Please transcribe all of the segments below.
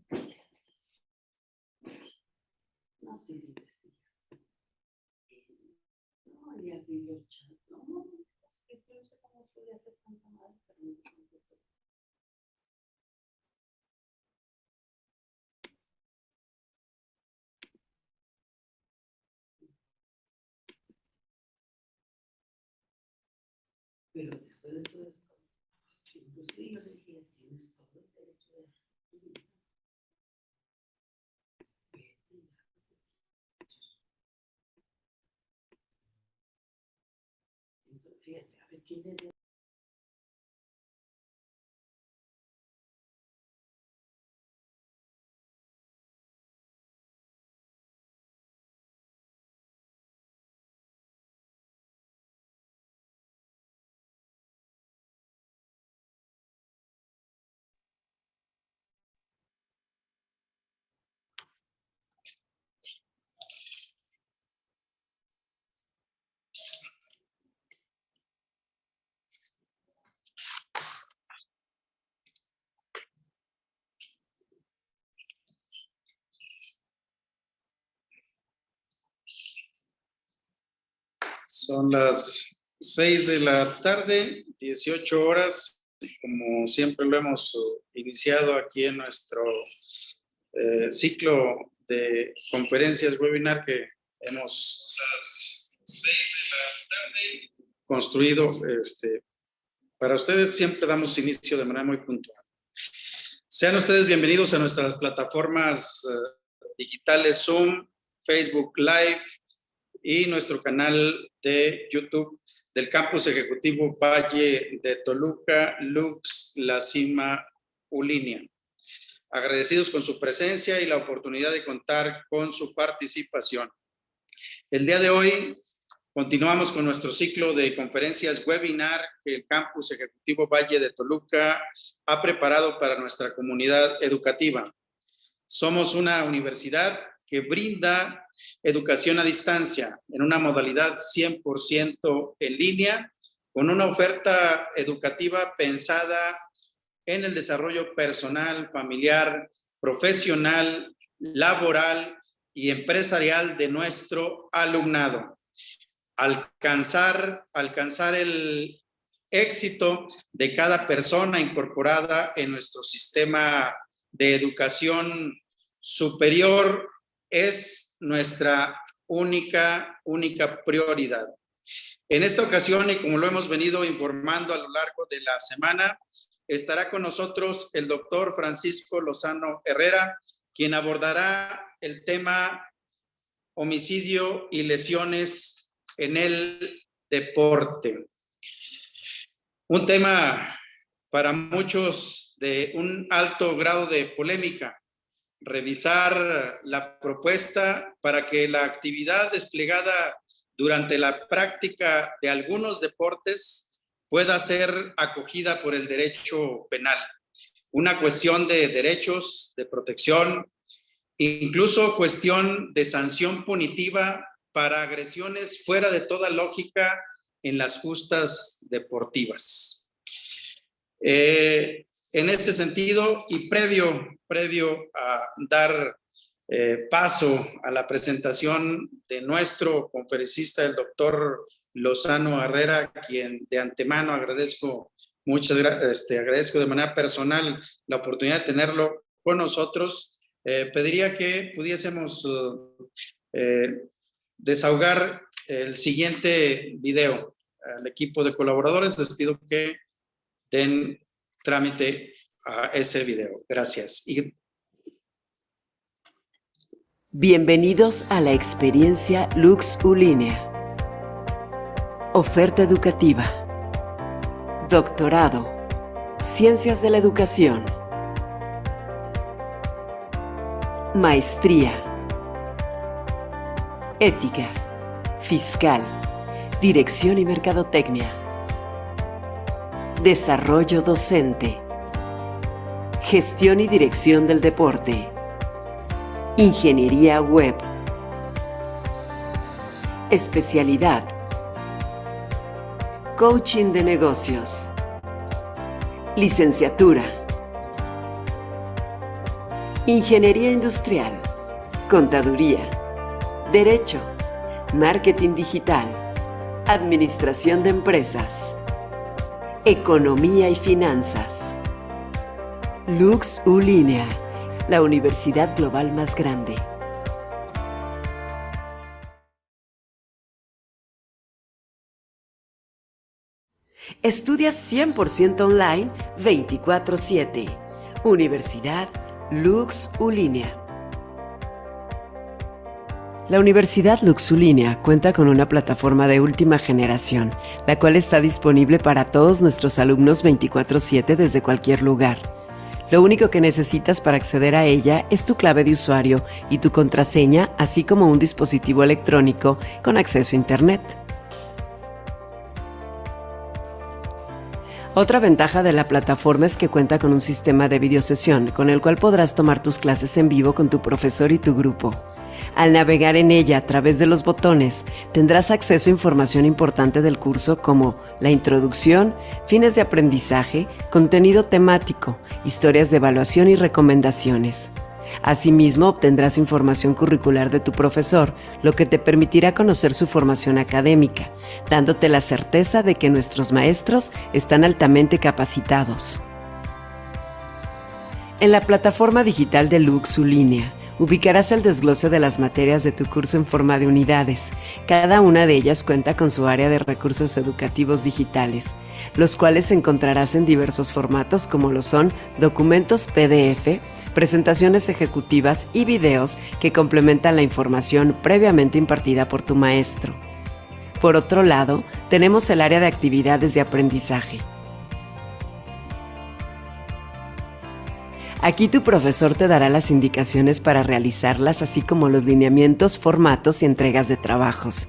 No, sí, no, y abrí el chat. No, es que no sé cómo pude hacer tanta madre, pero no. Pero después de todo esto, inclusive yo le dije, tienes todo el derecho de recibir. Entonces, fíjate, a ver quién le dio. Son las 6 de la tarde, 18 horas, como siempre lo hemos iniciado aquí en nuestro ciclo de conferencias webinar que hemos las 6 de la tarde construido. Para ustedes siempre damos inicio de manera muy puntual. Sean ustedes bienvenidos a nuestras plataformas digitales Zoom, Facebook Live y nuestro canal de YouTube del Campus Ejecutivo Valle de Toluca, Lux, La Cima, Ulinia. Agradecidos con su presencia y la oportunidad de contar con su participación. El día de hoy continuamos con nuestro ciclo de conferencias webinar que el Campus Ejecutivo Valle de Toluca ha preparado para nuestra comunidad educativa. Somos una universidad que brinda educación a distancia en una modalidad 100% en línea, con una oferta educativa pensada en el desarrollo personal, familiar, profesional, laboral y empresarial de nuestro alumnado. Alcanzar el éxito de cada persona incorporada en nuestro sistema de educación superior es nuestra única prioridad. En esta ocasión, y como lo hemos venido informando a lo largo de la semana, estará con nosotros el doctor Francisco Lozano Herrera, quien abordará el tema homicidio y lesiones en el deporte. Un tema para muchos de un alto grado de polémica. Revisar la propuesta para que la actividad desplegada durante la práctica de algunos deportes pueda ser acogida por el derecho penal. Una cuestión de derechos, de protección, incluso cuestión de sanción punitiva para agresiones fuera de toda lógica en las justas deportivas. En este sentido, y previo a dar paso a la presentación de nuestro conferencista, el doctor Lozano Herrera, a quien de antemano agradezco agradezco de manera personal la oportunidad de tenerlo con nosotros, pediría que pudiésemos desahogar el siguiente video. Al equipo de colaboradores les pido que den trámite a ese video. Gracias. Bienvenidos a la experiencia Lux Ulinia. Oferta educativa. Doctorado. Ciencias de la Educación. Maestría. Ética. Fiscal. Dirección y Mercadotecnia. Desarrollo docente. Gestión y dirección del deporte. Ingeniería web. Especialidad. Coaching de negocios. Ingeniería industrial, contaduría, derecho, marketing digital, administración de empresas, economía y finanzas. Lux Ulinea, la universidad global más grande. Estudia 100% online 24/7. Universidad Lux Ulinea. La Universidad Lux Ulinea cuenta con una plataforma de última generación, la cual está disponible para todos nuestros alumnos 24/7 desde cualquier lugar. Lo único que necesitas para acceder a ella es tu clave de usuario y tu contraseña, así como un dispositivo electrónico con acceso a Internet. Otra ventaja de la plataforma es que cuenta con un sistema de videosesión con el cual podrás tomar tus clases en vivo con tu profesor y tu grupo. Al navegar en ella a través de los botones, tendrás acceso a información importante del curso como la introducción, fines de aprendizaje, contenido temático, historias de evaluación y recomendaciones. Asimismo, obtendrás información curricular de tu profesor, lo que te permitirá conocer su formación académica, dándote la certeza de que nuestros maestros están altamente capacitados. En la plataforma digital de Lux Ulinea, ubicarás el desglose de las materias de tu curso en forma de unidades. Cada una de ellas cuenta con su área de recursos educativos digitales, los cuales encontrarás en diversos formatos como lo son documentos PDF, presentaciones ejecutivas y videos que complementan la información previamente impartida por tu maestro. Por otro lado, tenemos el área de actividades de aprendizaje. Aquí tu profesor te dará las indicaciones para realizarlas, así como los lineamientos, formatos y entregas de trabajos.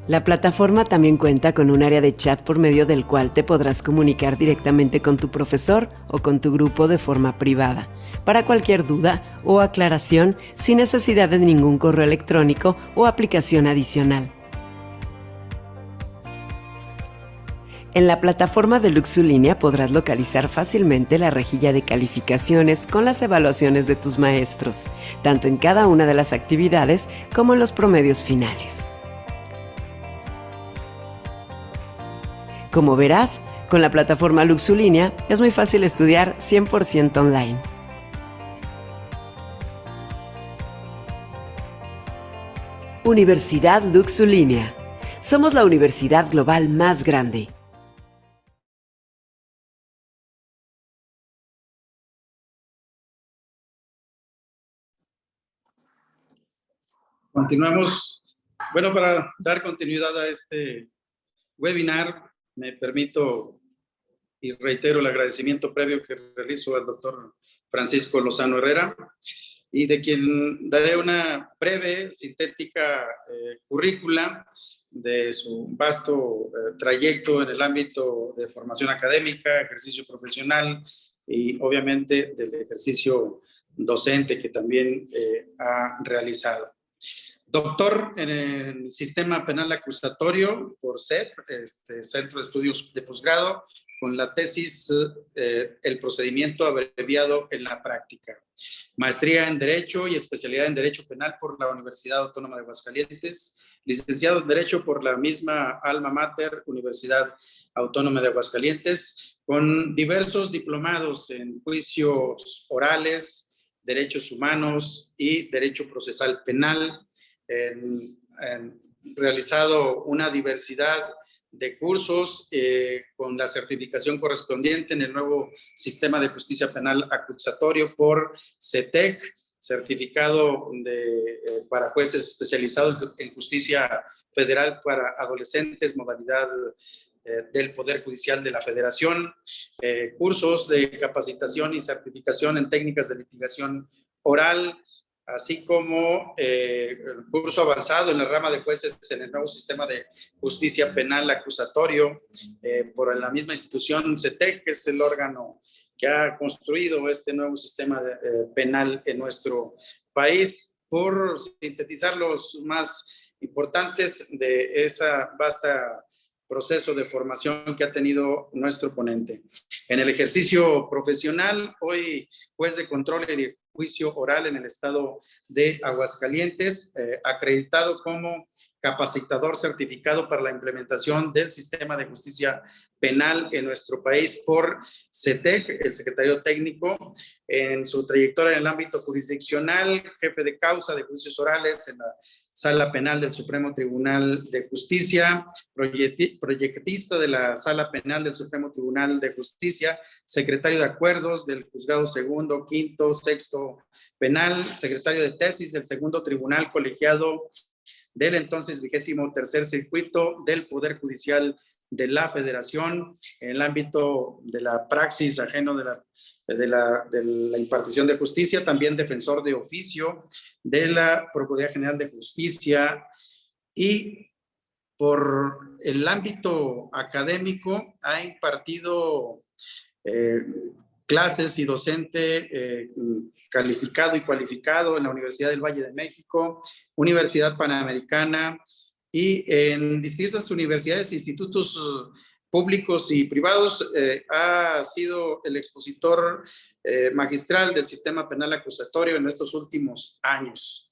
La plataforma también cuenta con un área de chat por medio del cual te podrás comunicar directamente con tu profesor o con tu grupo de forma privada, para cualquier duda o aclaración sin necesidad de ningún correo electrónico o aplicación adicional. En la plataforma de Lux Ulinea podrás localizar fácilmente la rejilla de calificaciones con las evaluaciones de tus maestros, tanto en cada una de las actividades como en los promedios finales. Como verás, con la plataforma Lux Ulinea es muy fácil estudiar 100% online. Universidad Lux Ulinea. Somos la universidad global más grande. Continuamos. Bueno, para dar continuidad a este webinar, me permito y reitero el agradecimiento previo que realizo al doctor Francisco Lozano Herrera, y de quien daré una breve, sintética currícula de su vasto trayecto en el ámbito de formación académica, ejercicio profesional y obviamente del ejercicio docente que también ha realizado. Doctor en el Sistema Penal Acusatorio por CEP, Centro de Estudios de Posgrado, con la tesis El procedimiento abreviado en la práctica. Maestría en Derecho y especialidad en Derecho Penal por la Universidad Autónoma de Aguascalientes. Licenciado en Derecho por la misma alma mater, Universidad Autónoma de Aguascalientes, con diversos diplomados en juicios orales, derechos humanos y derecho procesal penal. Realizado una diversidad de cursos con la certificación correspondiente en el nuevo sistema de justicia penal acusatorio por CETEC, certificado para jueces especializados en justicia federal para adolescentes, modalidad del Poder Judicial de la Federación, cursos de capacitación y certificación en técnicas de litigación oral, así como el curso avanzado en la rama de jueces en el nuevo sistema de justicia penal acusatorio por la misma institución CETEC, que es el órgano que ha construido este nuevo sistema penal en nuestro país. Por sintetizar los más importantes de esa vasta proceso de formación que ha tenido nuestro ponente. En el ejercicio profesional, hoy juez de control y de juicio oral en el estado de Aguascalientes, acreditado como capacitador certificado para la implementación del sistema de justicia penal en nuestro país por CETEC, el secretario técnico. En su trayectoria en el ámbito jurisdiccional, jefe de causa de juicios orales en la Sala Penal del Supremo Tribunal de Justicia, proyectista de la Sala Penal del Supremo Tribunal de Justicia, secretario de acuerdos del Juzgado Segundo, Quinto, Sexto Penal, secretario de tesis del Segundo Tribunal Colegiado del entonces 23º Circuito del Poder Judicial de la Federación, en el ámbito de la praxis ajeno de la impartición de justicia, también defensor de oficio de la Procuraduría General de Justicia, y por el ámbito académico ha impartido clases y docente calificado y cualificado en la Universidad del Valle de México, Universidad Panamericana, y en distintas universidades e institutos públicos y privados. Ha sido el expositor magistral del sistema penal acusatorio en estos últimos años.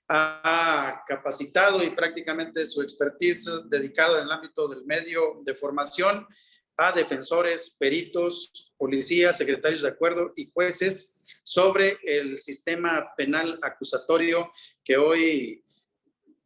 Ha capacitado y prácticamente su expertise dedicado en el ámbito del medio de formación a defensores, peritos, policías, secretarios de acuerdo y jueces sobre el sistema penal acusatorio que hoy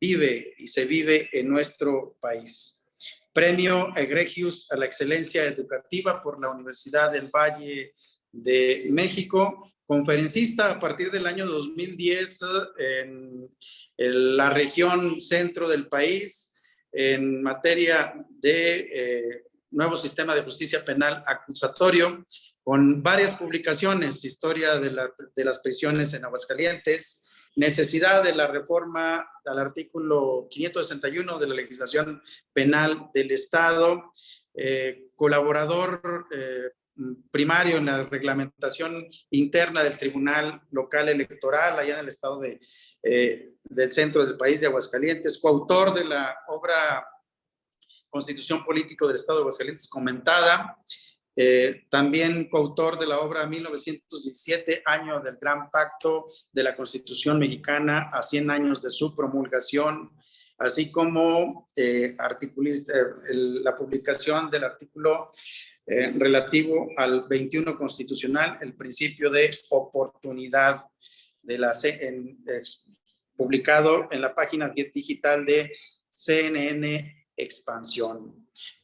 vive y se vive en nuestro país. Premio Egregius a la excelencia educativa por la Universidad del Valle de México, conferencista a partir del año 2010 en la región centro del país en materia de nuevo sistema de justicia penal acusatorio, con varias publicaciones: historia de las prisiones en Aguascalientes, necesidad de la reforma al artículo 561 de la legislación penal del Estado, colaborador primario en la reglamentación interna del Tribunal Local Electoral allá en el estado del centro del país de Aguascalientes, coautor de la obra Constitución Político del Estado de Aguascalientes comentada, también coautor de la obra 1917, año del Gran Pacto de la Constitución Mexicana a 100 años de su promulgación, así como articulista, la publicación del artículo relativo al 21 constitucional, el principio de oportunidad, publicado en la página digital de CNN Expansión.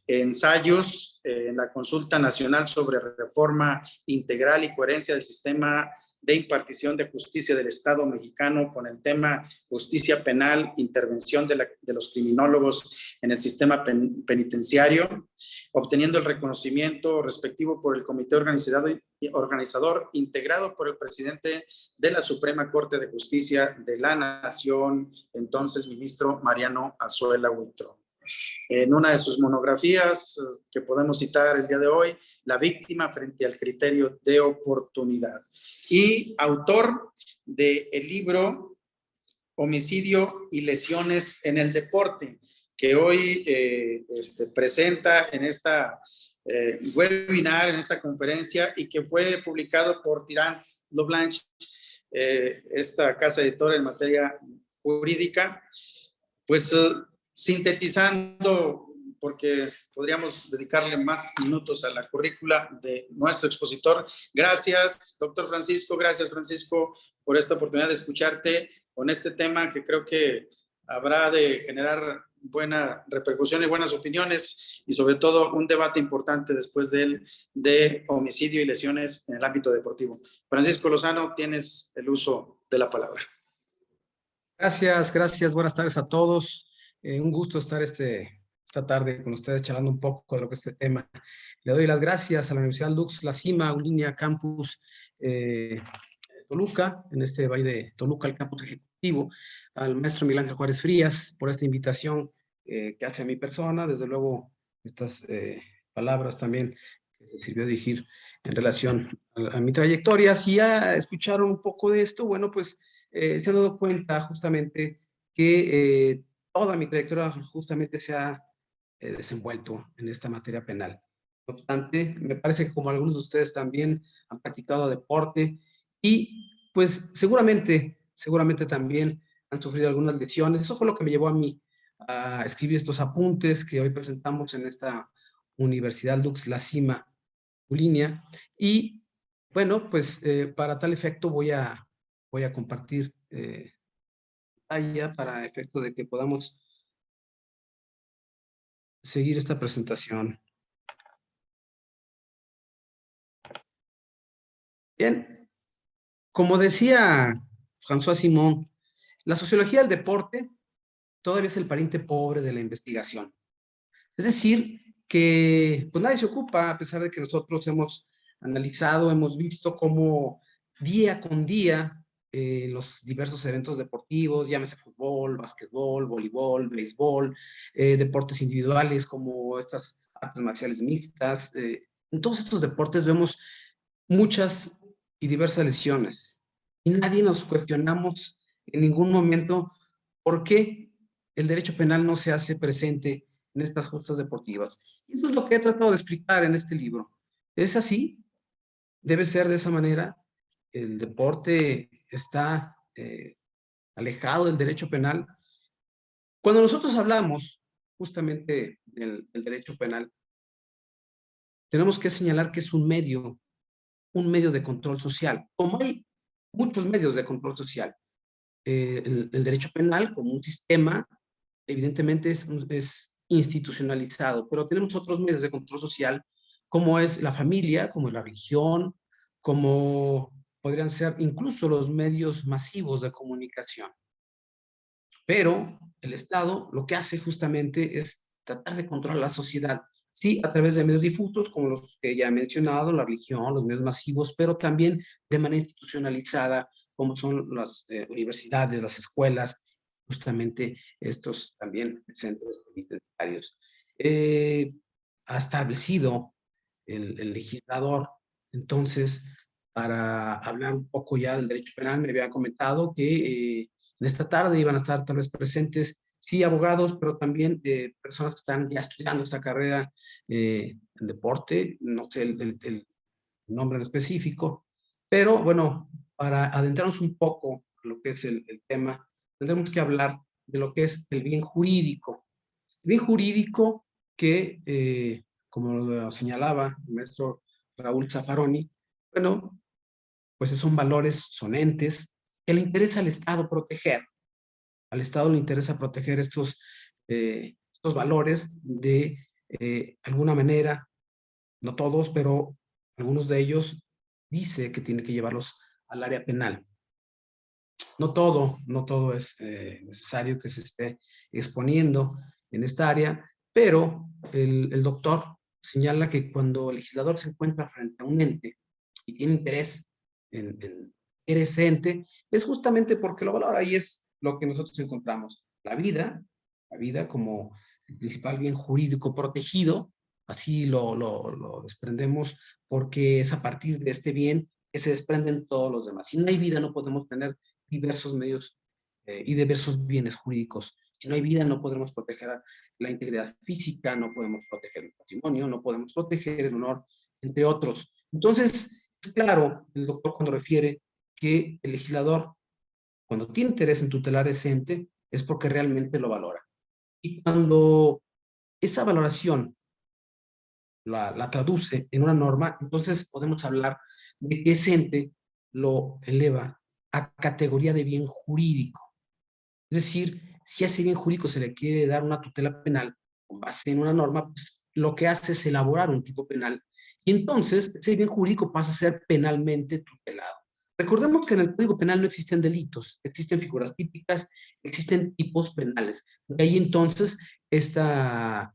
Ensayos en la Consulta Nacional sobre Reforma Integral y Coherencia del Sistema de Impartición de Justicia del Estado Mexicano, con el tema Justicia Penal, Intervención de los Criminólogos en el Sistema Penitenciario, obteniendo el reconocimiento respectivo por el Comité Organizador integrado por el presidente de la Suprema Corte de Justicia de la Nación, entonces ministro Mariano Azuela Huitrón. En una de sus monografías que podemos citar el día de hoy, La víctima frente al criterio de oportunidad, y autor del libro Homicidio y lesiones en el deporte, que hoy presenta en esta webinar, en esta conferencia, y que fue publicado por Tirant Loblanche, esta casa editora en materia jurídica. Pues sintetizando, porque podríamos dedicarle más minutos a la currícula de nuestro expositor. Gracias, doctor Francisco, gracias, Francisco, por esta oportunidad de escucharte con este tema que creo que habrá de generar buena repercusión y buenas opiniones, y sobre todo un debate importante después de homicidio y lesiones en el ámbito deportivo. Francisco Lozano, tienes el uso de la palabra. Gracias, buenas tardes a todos. Un gusto estar esta tarde con ustedes charlando un poco de lo que es este tema. Le doy las gracias a la Universidad Lux La Cima, Unlínea Campus Toluca, en este Valle de Toluca, el campus ejecutivo, al maestro Miguel Ángel Juárez Frías por esta invitación que hace a mi persona, desde luego estas palabras también que se sirvió a dirigir en relación a mi trayectoria. Si ya escucharon un poco de esto, bueno, pues se han dado cuenta justamente que toda mi trayectoria justamente se ha desenvuelto en esta materia penal. No obstante, me parece que como algunos de ustedes también han practicado deporte y pues seguramente también han sufrido algunas lesiones. Eso fue lo que me llevó a mí a escribir estos apuntes que hoy presentamos en esta Universidad Lux La Cima Ulinia. Y bueno, pues para tal efecto voy a compartir pantalla para efecto de que podamos seguir esta presentación. Bien, como decía François Simon, la sociología del deporte todavía es el pariente pobre de la investigación. Es decir, que pues nadie se ocupa, a pesar de que nosotros hemos analizado, hemos visto cómo día con día los diversos eventos deportivos, llámese fútbol, básquetbol, voleibol, béisbol, deportes individuales como estas artes marciales mixtas, en todos estos deportes vemos muchas y diversas lesiones. Y nadie nos cuestionamos en ningún momento por qué el derecho penal no se hace presente en estas justas deportivas. Y eso es lo que he tratado de explicar en este libro. ¿Es así? ¿Debe ser de esa manera? ¿El deporte está alejado del derecho penal? Cuando nosotros hablamos justamente del derecho penal, tenemos que señalar que es un medio de control social. Como hay muchos medios de control social, el derecho penal como un sistema, evidentemente es institucionalizado, pero tenemos otros medios de control social, como es la familia, como es la religión, como podrían ser incluso los medios masivos de comunicación. Pero el Estado lo que hace justamente es tratar de controlar la sociedad, sí, a través de medios difusos, como los que ya he mencionado, la religión, los medios masivos, pero también de manera institucionalizada, como son las universidades, las escuelas, justamente estos también centros penitenciarios. Ha establecido el legislador, entonces, para hablar un poco ya del derecho penal, me había comentado que en esta tarde iban a estar tal vez presentes, sí, abogados, pero también personas que están ya estudiando esta carrera en deporte, no sé el nombre en específico, pero bueno, para adentrarnos un poco en lo que es el tema, tendremos que hablar de lo que es el bien jurídico. El bien jurídico que, como lo señalaba el maestro Raúl Zaffaroni, bueno, pues son valores, son entes que le interesa al Estado proteger. Al Estado le interesa proteger estos valores de alguna manera, no todos, pero algunos de ellos dice que tiene que llevarlos al área penal. No todo es necesario que se esté exponiendo en esta área, pero el doctor señala que cuando el legislador se encuentra frente a un ente y tiene interés en ese ente, es justamente porque lo valora y es lo que nosotros encontramos. La vida como el principal bien jurídico protegido, así lo desprendemos porque es a partir de este bien que se desprenden todos los demás. Si no hay vida, no podemos tener diversos medios y diversos bienes jurídicos. Si no hay vida, no podremos proteger la integridad física, no podemos proteger el patrimonio, no podemos proteger el honor, entre otros. Entonces, es claro, el doctor cuando refiere que el legislador, cuando tiene interés en tutelar ese ente, es porque realmente lo valora. Y cuando esa valoración la traduce en una norma, entonces podemos hablar de que ese ente lo eleva a categoría de bien jurídico. Es decir, si a ese bien jurídico se le quiere dar una tutela penal con base en una norma, pues lo que hace es elaborar un tipo penal y entonces ese bien jurídico pasa a ser penalmente tutelado. Recordemos que en el Código Penal no existen delitos, existen figuras típicas, existen tipos penales. De ahí entonces esta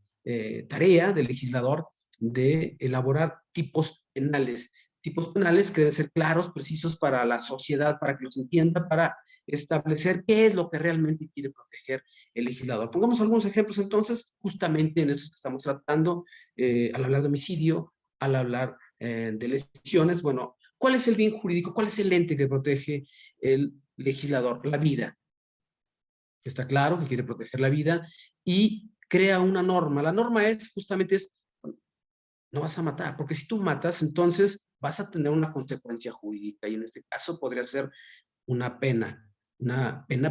tarea del legislador de elaborar tipos penales que deben ser claros, precisos para la sociedad, para que los entienda, para establecer qué es lo que realmente quiere proteger el legislador. Pongamos algunos ejemplos entonces, justamente en eso que estamos tratando, al hablar de homicidio, al hablar de lesiones. Bueno, ¿cuál es el bien jurídico? ¿Cuál es el ente que protege el legislador? La vida. Está claro que quiere proteger la vida y crea una norma. La norma es justamente no vas a matar, porque si tú matas, entonces vas a tener una consecuencia jurídica y en este caso podría ser una pena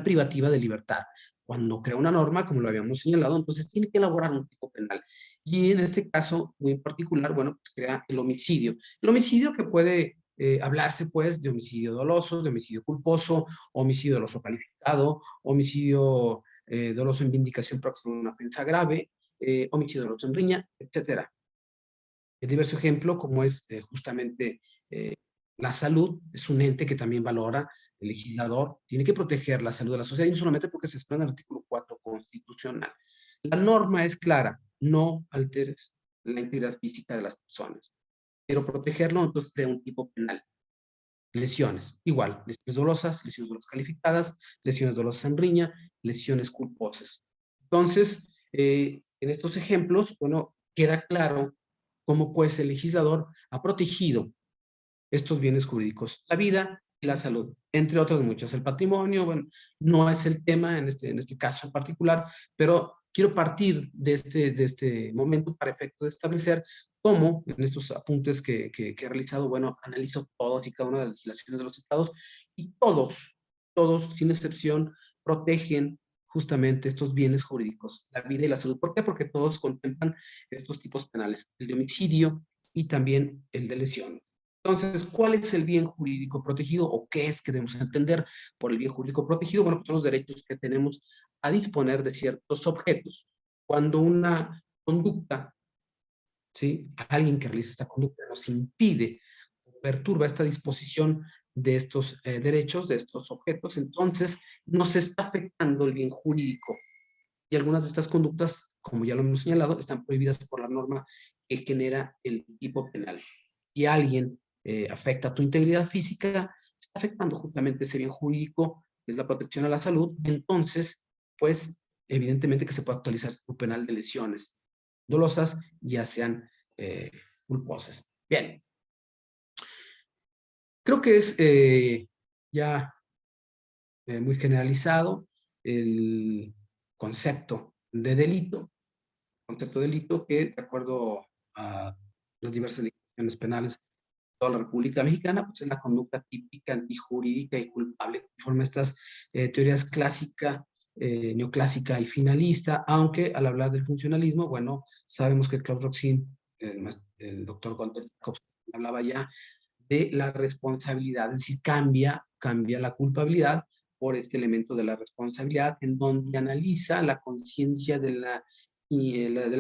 privativa de libertad. Cuando crea una norma, como lo habíamos señalado, entonces tiene que elaborar un tipo penal. Y en este caso, muy en particular, bueno, pues crea el homicidio. El homicidio que puede hablarse, pues, de homicidio doloso, de homicidio culposo, homicidio doloso calificado, homicidio doloso en vindicación próxima de una ofensa grave, homicidio doloso en riña, etcétera. El diverso ejemplo, como es justamente la salud, es un ente que también valora el legislador, tiene que proteger la salud de la sociedad, y no solamente porque se expresa en el artículo 4 constitucional. La norma es clara, no alteres la integridad física de las personas. Pero protegerlo, entonces crea un tipo penal. Lesiones, igual, lesiones dolosas calificadas, lesiones dolosas en riña, lesiones culposas. Entonces, en estos ejemplos, bueno, queda claro cómo pues el legislador ha protegido estos bienes jurídicos, la vida y la salud, entre otras muchas. El patrimonio, bueno, no es el tema en este caso en particular, pero quiero partir de este momento para efecto de establecer cómo en estos apuntes que he realizado, bueno, analizo todas y cada una de las legislaciones de los estados y todos, sin excepción, protegen justamente estos bienes jurídicos, la vida y la salud. ¿Por qué? Porque todos contemplan estos tipos penales, el de homicidio y también el de lesión. Entonces, ¿cuál es el bien jurídico protegido o qué es que debemos entender por el bien jurídico protegido? Bueno, pues son los derechos que tenemos a disponer de ciertos objetos. Cuando una conducta, ¿sí? Alguien que realiza esta conducta nos impide o perturba esta disposición de estos derechos, de estos objetos, entonces nos está afectando el bien jurídico. Y algunas de estas conductas, como ya lo hemos señalado, están prohibidas por la norma que genera el tipo penal. Si alguien afecta tu integridad física, está afectando justamente ese bien jurídico, que es la protección a la salud, entonces, pues, evidentemente que se puede actualizar tu penal de lesiones dolosas, ya sean culposas. Bien. Creo que es ya muy generalizado el concepto de delito, que de acuerdo a las diversas legislaciones penales de toda la República Mexicana, pues es la conducta típica, antijurídica y culpable, conforme a estas teorías clásica, neoclásica y finalista, aunque al hablar del funcionalismo, bueno, sabemos que Claude Roxin, el doctor Gonter hablaba ya de la responsabilidad, es decir, cambia la culpabilidad por este elemento de la responsabilidad, en donde analiza la conciencia de la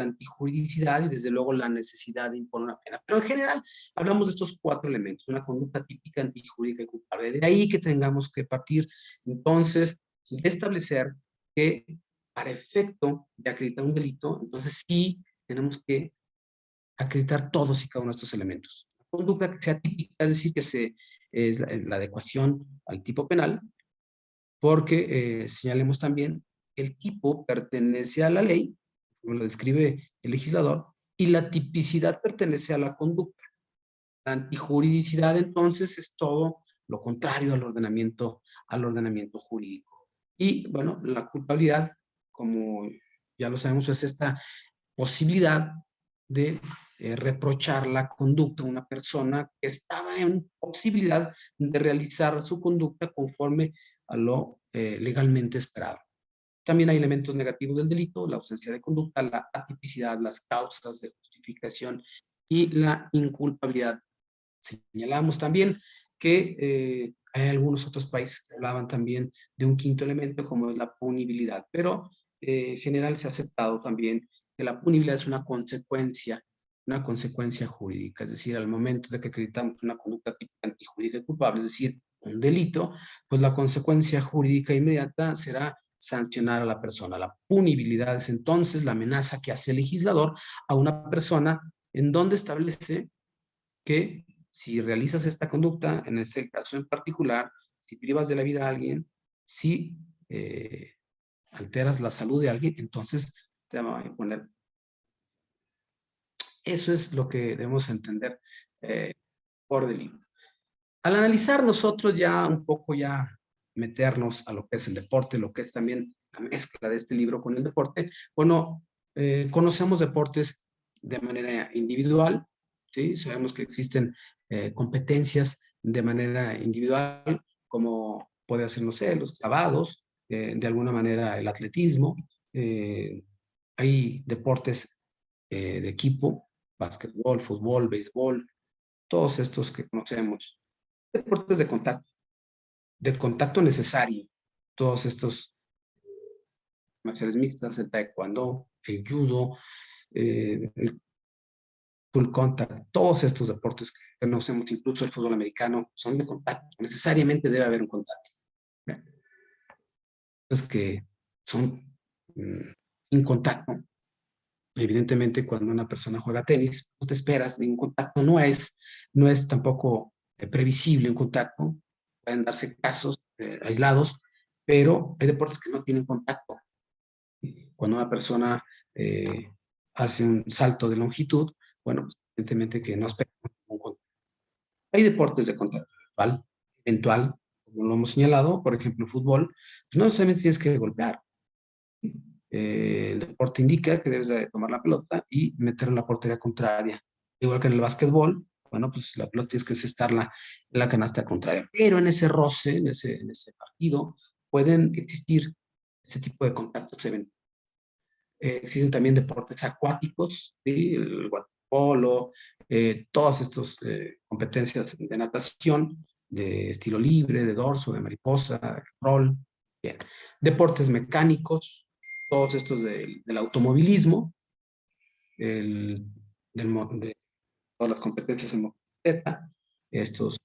antijuridicidad y desde luego la necesidad de imponer una pena. Pero en general hablamos de estos 4 elementos, una conducta típica, antijurídica y culpable. De ahí que tengamos que partir entonces de establecer que para efecto de acreditar un delito, entonces sí tenemos que acreditar todos y cada uno de estos elementos. La conducta que sea típica, es decir, que es la adecuación al tipo penal, porque señalemos también el tipo pertenece a la ley, como lo describe el legislador, y la tipicidad pertenece a la conducta. La antijuridicidad, entonces, es todo lo contrario al ordenamiento jurídico. Y, bueno, la culpabilidad, como ya lo sabemos, es esta posibilidad de reprochar la conducta a una persona que estaba en posibilidad de realizar su conducta conforme a lo legalmente esperado. También hay elementos negativos del delito, la ausencia de conducta, la atipicidad, las causas de justificación y la inculpabilidad. Señalamos también que hay algunos otros países que hablaban también de un quinto elemento como es la punibilidad, pero en general se ha aceptado también que la punibilidad es una consecuencia jurídica, es decir, al momento de que acreditamos una conducta típica antijurídica y culpable, es decir, un delito, pues la consecuencia jurídica inmediata será sancionar a la persona. La punibilidad es entonces la amenaza que hace el legislador a una persona en donde establece que si realizas esta conducta, en este caso en particular, si privas de la vida a alguien, si alteras la salud de alguien, entonces te va a poner. Eso es lo que debemos entender por delito. Al analizar nosotros ya un poco meternos a lo que es el deporte, lo que es también la mezcla de este libro con el deporte, bueno, Conocemos deportes de manera individual, ¿sí? Sabemos que existen competencias de manera individual, como puede ser, no sé, los clavados, de alguna manera el atletismo. Hay deportes de equipo, básquetbol, fútbol, béisbol, todos estos que conocemos. Deportes de contacto necesario. Todos estos marciales mixtas, el taekwondo, el judo, el full contact, todos estos deportes que conocemos, incluso el fútbol americano, son de contacto. Necesariamente debe haber un contacto. Entonces, que son en contacto. Evidentemente, cuando una persona juega tenis, no te esperas ningún contacto. No es tampoco previsible un contacto. Pueden darse casos aislados, pero hay deportes que no tienen contacto. Cuando una persona hace un salto de longitud, bueno, pues, evidentemente que no espera ningún contacto. Hay deportes de contacto eventual, como lo hemos señalado, por ejemplo, el fútbol, pues no necesariamente tienes que golpear. El deporte indica que debes de tomar la pelota y meterla en la portería contraria. Igual que en el básquetbol, bueno, pues la pelota tienes que encestarla en la canasta contraria. Pero en ese roce, en ese partido, pueden existir este tipo de contactos eventuales. Existen también deportes acuáticos, ¿sí? El waterpolo, todas estas competencias de natación, de estilo libre, de dorso, de mariposa, de rol. Bien. Deportes mecánicos, todos estos del automovilismo, de todas las competencias en motocicleta, estos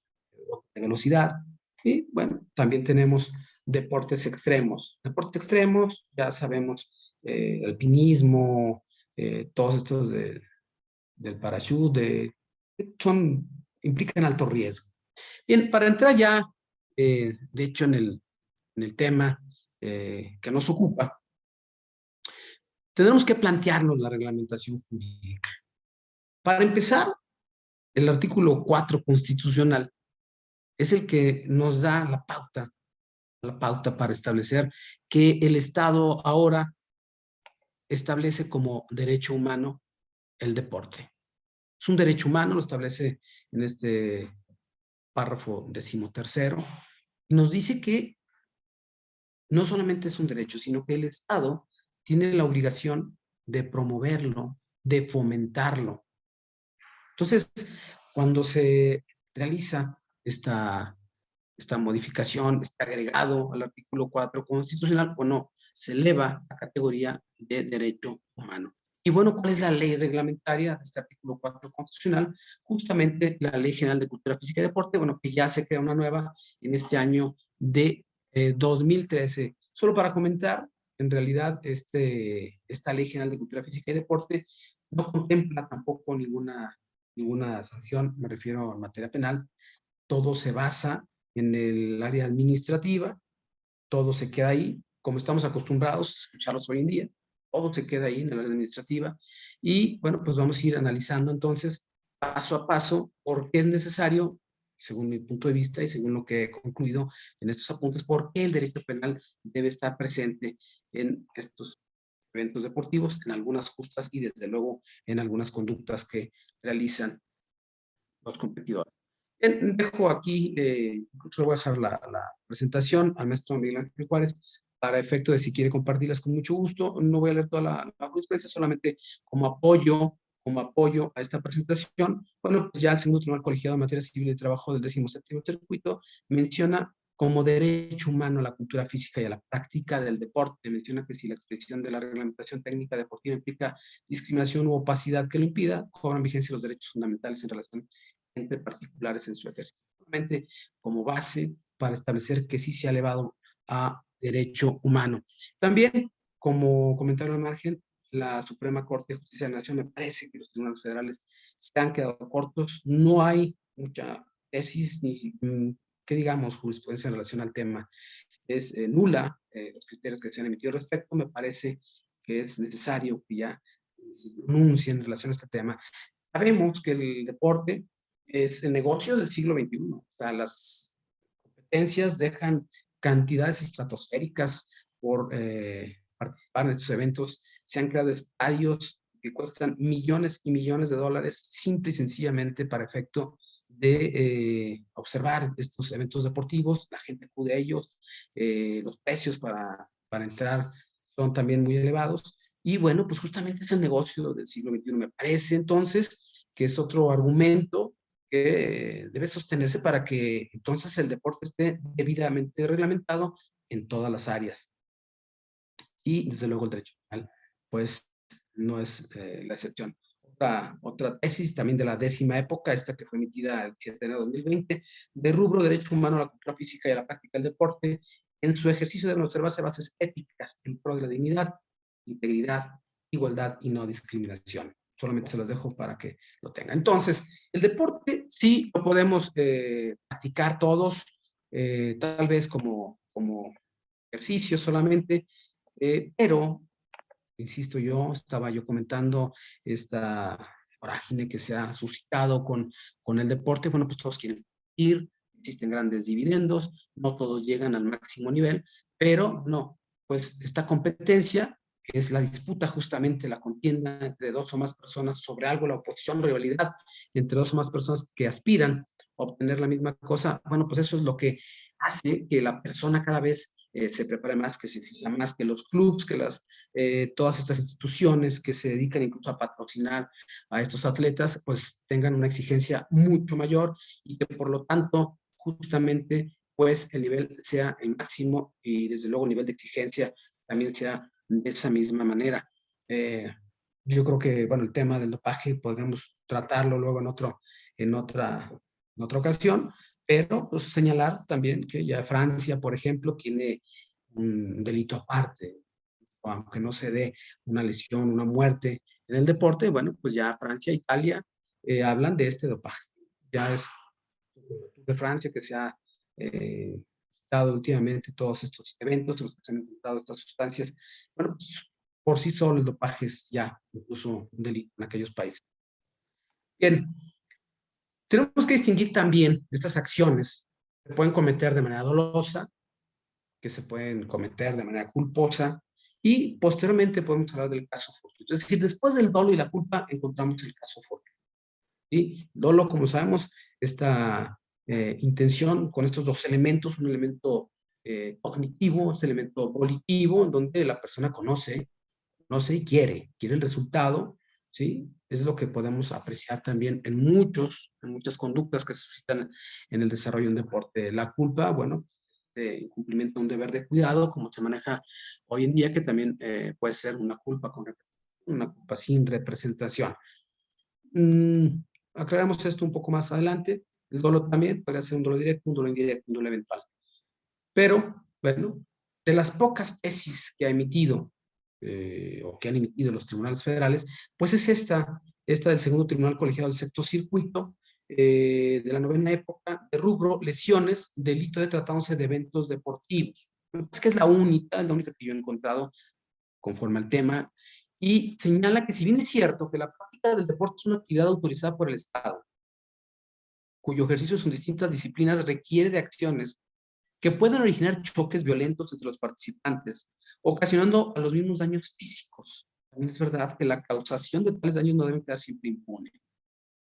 de velocidad. Y bueno, también tenemos deportes extremos. Deportes extremos, ya sabemos, alpinismo, todos estos del parachute, implican alto riesgo. Bien, para entrar ya, de hecho, en el tema que nos ocupa, tendremos que plantearnos la reglamentación jurídica. Para empezar, el artículo 4 constitucional es el que nos da la pauta para establecer que el Estado ahora establece como derecho humano el deporte. Es un derecho humano, lo establece en este párrafo 13º, y nos dice que no solamente es un derecho, sino que el Estado tiene la obligación de promoverlo, de fomentarlo. Entonces, cuando se realiza esta modificación, este agregado al artículo 4 constitucional, bueno, se eleva a categoría de derecho humano. Y bueno, ¿cuál es la ley reglamentaria de este artículo 4 constitucional? Justamente la Ley General de Cultura Física y Deporte, bueno, que ya se crea una nueva en este año de 2013. Solo para comentar, en realidad, esta Ley General de Cultura Física y Deporte no contempla tampoco ninguna sanción, me refiero a materia penal. Todo se basa en el área administrativa, todo se queda ahí, como estamos acostumbrados a escucharlos hoy en día, todo se queda ahí en el área administrativa. Y bueno, pues vamos a ir analizando entonces paso a paso por qué es necesario, según mi punto de vista y según lo que he concluido en estos apuntes, por qué el derecho penal debe estar presente en estos eventos deportivos, en algunas justas y desde luego en algunas conductas que realizan los competidores. Bien, dejo aquí, incluso le voy a dejar la presentación al maestro Miguel Ángel Juárez para efecto de si quiere compartirlas con mucho gusto. No voy a leer toda la jurisprudencia, solamente como apoyo a esta presentación. Bueno, pues ya el segundo tribunal colegiado en materia civil de trabajo del 17º circuito menciona como derecho humano a la cultura física y a la práctica del deporte. Menciona que si la expresión de la reglamentación técnica deportiva implica discriminación u opacidad que lo impida, cobran vigencia los derechos fundamentales en relación entre particulares en su ejercicio. Solamente como base para establecer que sí se ha elevado a derecho humano. También, como comentario al margen, la Suprema Corte de Justicia de la Nación, me parece que los tribunales federales se han quedado cortos. No hay mucha tesis ni que digamos jurisprudencia en relación al tema. Es nula los criterios que se han emitido al respecto. Me parece que es necesario que ya se pronuncie en relación a este tema. Sabemos que el deporte es el negocio del siglo XXI. O sea, las competencias dejan cantidades estratosféricas por participar en estos eventos se han creado estadios que cuestan millones y millones de dólares simple y sencillamente para efecto de observar estos eventos deportivos. La gente acude a ellos, los precios para entrar son también muy elevados. Y bueno, pues justamente es el negocio del siglo XXI. Me parece entonces que es otro argumento que debe sostenerse para que entonces el deporte esté debidamente reglamentado en todas las áreas. Y desde luego el derecho penal, pues no es la excepción. Otra tesis también de la 10ª época, esta que fue emitida el 7 de enero de 2020, de rubro derecho humano a la cultura física y a la práctica del deporte. En su ejercicio deben observarse bases éticas en pro de la dignidad, integridad, igualdad y no discriminación. Solamente se los dejo para que lo tengan. Entonces, el deporte sí lo podemos practicar todos, tal vez como ejercicio solamente, pero insisto estaba yo comentando esta vorágine que se ha suscitado con el deporte. Bueno, pues todos quieren ir, existen grandes dividendos, no todos llegan al máximo nivel, pero no, pues esta competencia es la disputa, justamente la contienda entre dos o más personas sobre algo, la oposición, rivalidad entre dos o más personas que aspiran a obtener la misma cosa. Bueno, pues eso es lo que hace que la persona cada vez se prepare más, que se exija más, que los clubs, que todas estas instituciones que se dedican incluso a patrocinar a estos atletas, pues tengan una exigencia mucho mayor y que por lo tanto justamente pues el nivel sea el máximo y desde luego el nivel de exigencia también sea de esa misma manera. Yo creo que, bueno, el tema del dopaje podríamos tratarlo luego en otra ocasión, pero pues, señalar también que ya Francia, por ejemplo, tiene un delito aparte, aunque no se dé una lesión, una muerte en el deporte. Bueno, pues ya Francia, Italia hablan de este dopaje. Ya es de Francia que se ha dado últimamente todos estos eventos en los que se han encontrado estas sustancias. Bueno, pues por sí solo el dopaje es ya incluso un delito en aquellos países. Bien, tenemos que distinguir también estas acciones que se pueden cometer de manera dolosa, que se pueden cometer de manera culposa, y posteriormente podemos hablar del caso fortuito. Es decir, después del dolo y la culpa encontramos el caso fortuito. Y dolo, como sabemos, esta intención con estos dos elementos, un elemento cognitivo, este elemento volitivo, en donde la persona conoce y quiere el resultado, ¿sí? Es lo que podemos apreciar también en muchas conductas que se suscitan en el desarrollo de un deporte. La culpa, bueno, incumplimiento de un deber de cuidado, como se maneja hoy en día, que también puede ser una culpa una culpa sin representación. Aclaramos esto un poco más adelante. El dolo también podría ser un dolo directo, un dolo indirecto, un dolo eventual. Pero, bueno, de las pocas tesis que ha emitido o que han emitido los tribunales federales, pues es esta del segundo tribunal colegiado del sexto circuito, de la 9ª época, de rubro lesiones, delito de tratándose de eventos deportivos. Es que es la única que yo he encontrado conforme al tema, y señala que si bien es cierto que la práctica del deporte es una actividad autorizada por el Estado, cuyo ejercicio en distintas disciplinas requiere de acciones que pueden originar choques violentos entre los participantes, ocasionando a los mismos daños físicos. También es verdad que la causación de tales daños no debe quedar siempre impune,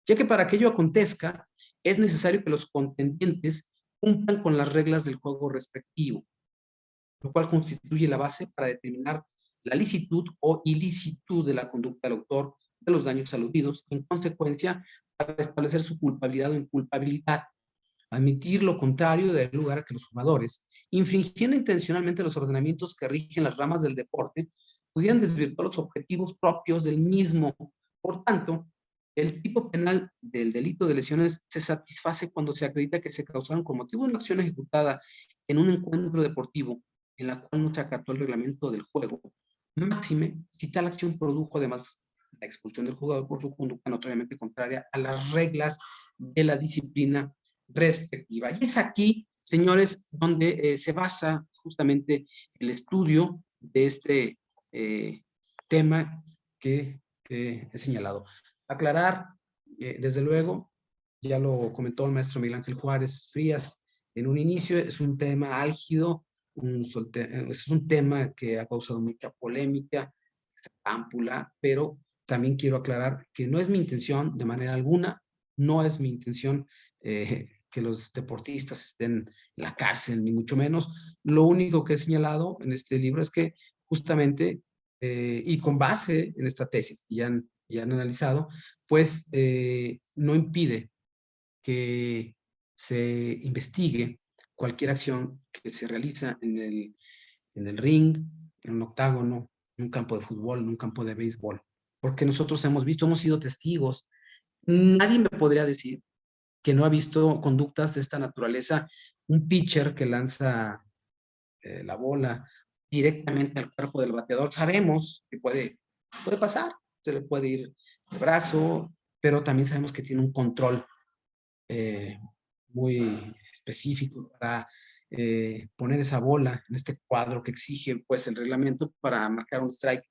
ya que para que ello acontezca es necesario que los contendientes cumplan con las reglas del juego respectivo, lo cual constituye la base para determinar la licitud o ilicitud de la conducta del autor de los daños aludidos, en consecuencia, para establecer su culpabilidad o inculpabilidad. Admitir lo contrario da lugar a que los jugadores, infringiendo intencionalmente los ordenamientos que rigen las ramas del deporte, pudieran desvirtuar los objetivos propios del mismo. Por tanto, el tipo penal del delito de lesiones se satisface cuando se acredita que se causaron con motivo de una acción ejecutada en un encuentro deportivo en la cual no se acató el reglamento del juego. Máxime, si tal acción produjo además la expulsión del jugador por su conducta notoriamente contraria a las reglas de la disciplina respectiva. Y es aquí, señores, donde se basa justamente el estudio de este tema que he señalado. Aclarar, desde luego, ya lo comentó el maestro Miguel Ángel Juárez Frías en un inicio, es un tema álgido, es un tema que ha causado mucha polémica, ámpula, pero también quiero aclarar que no es mi intención de manera alguna, no es mi intención que los deportistas estén en la cárcel, ni mucho menos. Lo único que he señalado en este libro es que justamente, y con base en esta tesis que ya han analizado, pues no impide que se investigue cualquier acción que se realiza en el ring, en un octágono, en un campo de fútbol, en un campo de béisbol. Porque nosotros hemos visto, hemos sido testigos. Nadie me podría decir que no ha visto conductas de esta naturaleza. Un pitcher que lanza la bola directamente al cuerpo del bateador, sabemos que puede pasar, se le puede ir el brazo, pero también sabemos que tiene un control eh, muy específico para poner esa bola en este cuadro que exige pues el reglamento para marcar un strike.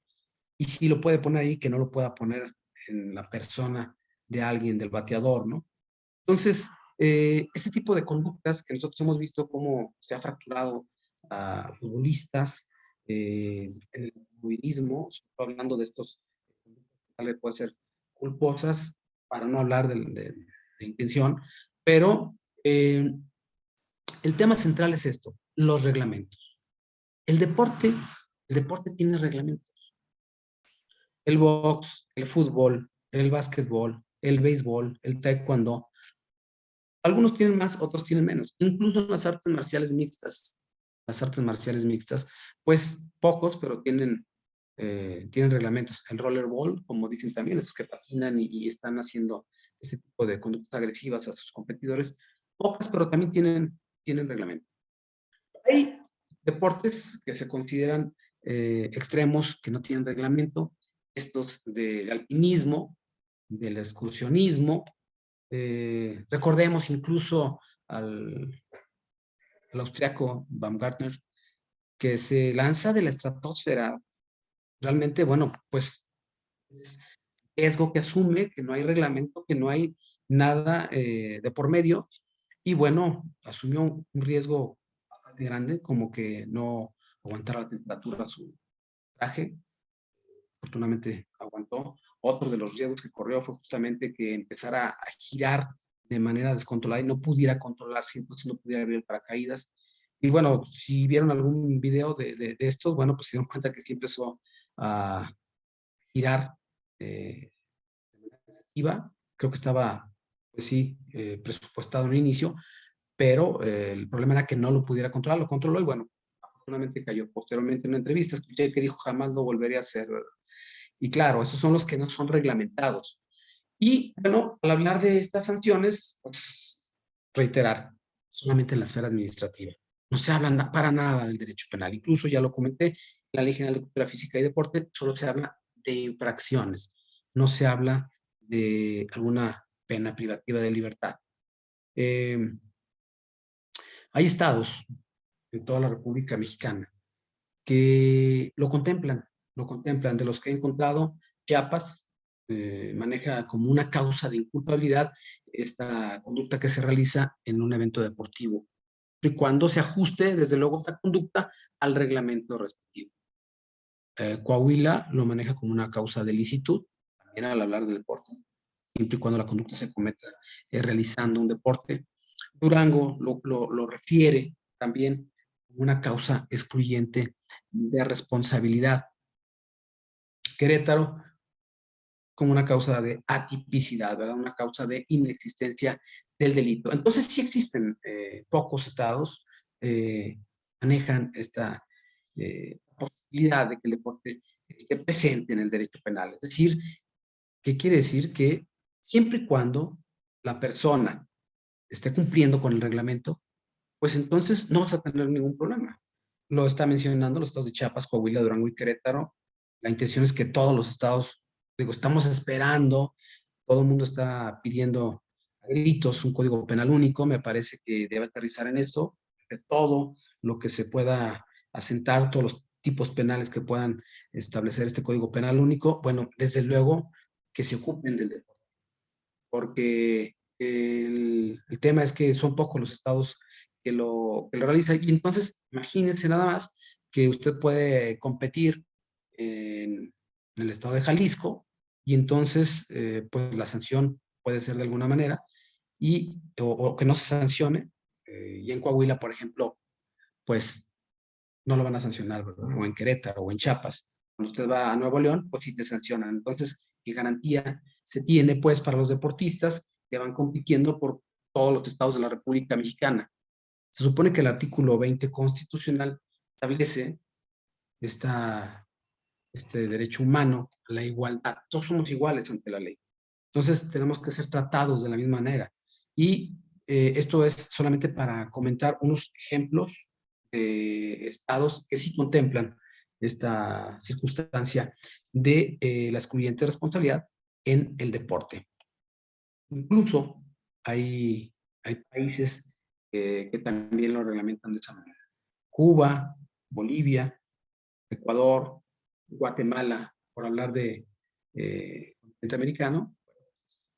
Y si lo puede poner ahí, que no lo pueda poner en la persona de alguien, del bateador, ¿no? Entonces, este tipo de conductas que nosotros hemos visto cómo se ha fracturado a futbolistas en el movilismo, hablando de estos, tal vez pueden ser culposas, para no hablar de intención, pero el tema central es esto, los reglamentos. El deporte, el deporte tiene reglamentos. El box, el fútbol, el básquetbol, el béisbol, el taekwondo. Algunos tienen más, otros tienen menos. Incluso las artes marciales mixtas. Las artes marciales mixtas, pues pocos, pero tienen reglamentos. El rollerball, como dicen también, esos que patinan y están haciendo ese tipo de conductas agresivas a sus competidores, pocas, pero también tienen reglamento. Hay deportes que se consideran extremos, que no tienen reglamento, estos del alpinismo, del excursionismo. Recordemos incluso al austriaco Baumgartner, que se lanza de la estratosfera. Realmente, bueno, pues es riesgo que asume, que no hay reglamento, que no hay nada de por medio. Y bueno, asumió un riesgo bastante grande, como que no aguantara la temperatura a su traje. Afortunadamente aguantó. Otro de los riesgos que corrió fue justamente que empezara a girar de manera descontrolada y no pudiera controlarse, entonces no pudiera abrir paracaídas. Y bueno, si vieron algún video de estos, bueno, pues se dieron cuenta que sí empezó a girar de manera excesiva. Creo que estaba, pues sí, presupuestado en el inicio, pero el problema era que no lo pudiera controlar, lo controló y bueno, afortunadamente cayó. Posteriormente en una entrevista escuché que dijo jamás lo volvería a hacer, ¿verdad? Y claro, esos son los que no son reglamentados. Y bueno, al hablar de estas sanciones, pues reiterar, solamente en la esfera administrativa. No se habla para nada del derecho penal. Incluso ya lo comenté, en la Ley General de Cultura Física y Deporte solo se habla de infracciones. No se habla de alguna pena privativa de libertad. Hay estados en toda la República Mexicana que lo contemplan. De los que he encontrado, Chiapas maneja como una causa de inculpabilidad esta conducta que se realiza en un evento deportivo, y cuando se ajuste, desde luego, esta conducta al reglamento respectivo. Coahuila lo maneja como una causa de licitud, también al hablar de deporte, siempre y cuando la conducta se cometa realizando un deporte. Durango lo refiere también como una causa excluyente de responsabilidad. Querétaro como una causa de atipicidad, ¿verdad? Una causa de inexistencia del delito. Entonces sí existen pocos estados manejan esta posibilidad de que el deporte esté presente en el derecho penal. Es decir, ¿qué quiere decir? Que siempre y cuando la persona esté cumpliendo con el reglamento, pues entonces no vas a tener ningún problema. Lo está mencionando los estados de Chiapas, Coahuila, Durango y Querétaro. La intención es que todos los estados, digo, estamos esperando, todo el mundo está pidiendo a gritos un código penal único, me parece que debe aterrizar en eso, de todo lo que se pueda asentar, todos los tipos penales que puedan establecer este código penal único, bueno, desde luego que se ocupen del deporte, porque el tema es que son pocos los estados que lo realizan. Y entonces, imagínense nada más que usted puede competir en en el estado de Jalisco, y entonces, pues la sanción puede ser de alguna manera, o que no se sancione, y en Coahuila, por ejemplo, pues no lo van a sancionar, ¿verdad? O en Querétaro o en Chiapas. Cuando usted va a Nuevo León, pues sí te sancionan. Entonces, ¿qué garantía se tiene, pues, para los deportistas que van compitiendo por todos los estados de la República Mexicana? Se supone que el artículo 20 constitucional establece este derecho humano a la igualdad. Todos somos iguales ante la ley. Entonces, tenemos que ser tratados de la misma manera. Y esto es solamente para comentar unos ejemplos de estados que sí contemplan esta circunstancia de la excluyente responsabilidad en el deporte. Incluso hay países que también lo reglamentan de esa manera. Cuba, Bolivia, Ecuador, Guatemala, por hablar de continente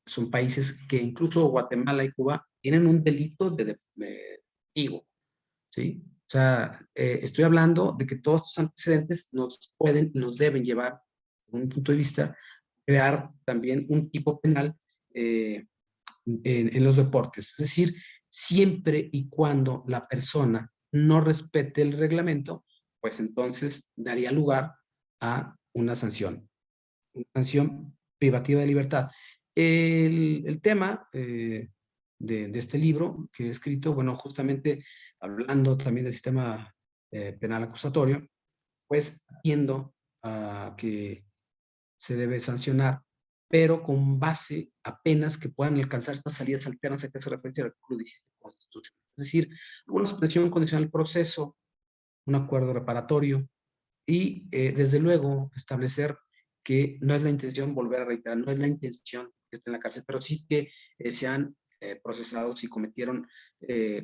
son países que incluso Guatemala y Cuba tienen un delito de delictivo, ¿sí? O sea, estoy hablando de que todos estos antecedentes nos deben llevar, desde un punto de vista, crear también un tipo penal en los deportes. Es decir, siempre y cuando la persona no respete el reglamento, pues entonces daría lugar a una sanción privativa de libertad. El tema de este libro que he escrito, bueno, justamente hablando también del sistema penal acusatorio, pues atiendo a que se debe sancionar, pero con base a penas que puedan alcanzar estas salidas alternas a que hace referencia al artículo 17 de la Constitución. Es decir, una suspensión condicional del proceso, un acuerdo reparatorio y, desde luego, establecer que no es la intención, volver a reiterar, no es la intención que esté en la cárcel, pero sí que sean procesados y cometieron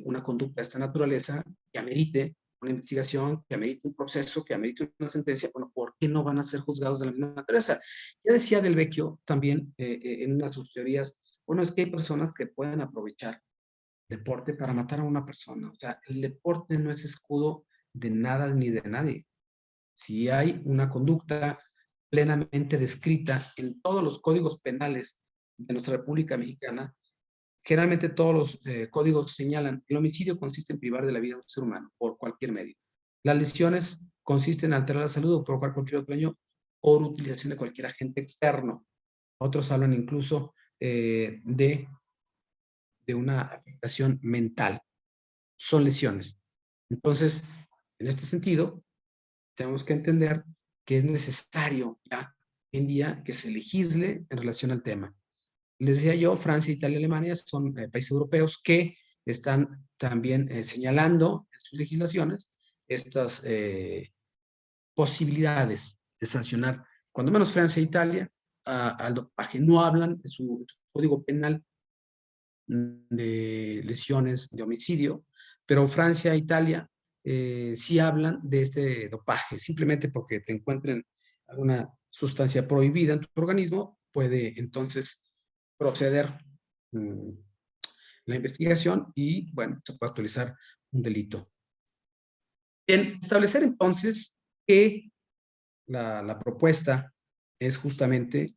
una conducta de esta naturaleza que amerite una investigación, que amerite un proceso, que amerite una sentencia. Bueno, ¿por qué no van a ser juzgados de la misma naturaleza? Ya decía Del Vecchio también en una de sus teorías, bueno, es que hay personas que pueden aprovechar deporte para matar a una persona. O sea, el deporte no es escudo de nada ni de nadie. Si hay una conducta plenamente descrita en todos los códigos penales de nuestra República Mexicana, generalmente todos los códigos señalan que el homicidio consiste en privar de la vida a un ser humano por cualquier medio. Las lesiones consisten en alterar la salud o provocar cualquier otro daño por utilización de cualquier agente externo. Otros hablan incluso de una afectación mental. Son lesiones. Entonces, en este sentido, tenemos que entender que es necesario ya en día que se legisle en relación al tema. Les decía yo, Francia, Italia y Alemania son países europeos que están también señalando en sus legislaciones estas posibilidades de sancionar, cuando menos Francia e Italia, al dopaje. No hablan en su código penal de lesiones de homicidio, pero Francia e Italia sí hablan de este dopaje, simplemente porque te encuentren alguna sustancia prohibida en tu organismo, puede entonces proceder la investigación y, bueno, se puede actualizar un delito. En establecer entonces que la propuesta es justamente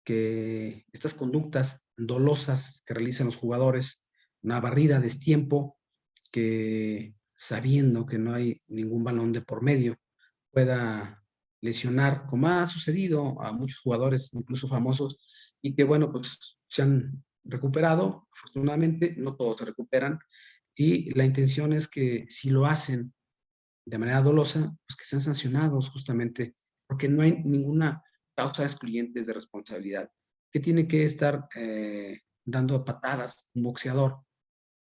que estas conductas dolosas que realizan los jugadores, una barrida a destiempo, que sabiendo que no hay ningún balón de por medio, pueda lesionar, como ha sucedido a muchos jugadores, incluso famosos, y que, bueno, pues se han recuperado. Afortunadamente, no todos se recuperan, y la intención es que si lo hacen de manera dolosa, pues que sean sancionados justamente, porque no hay ninguna causa excluyente de responsabilidad. ¿Qué tiene que estar dando patadas un boxeador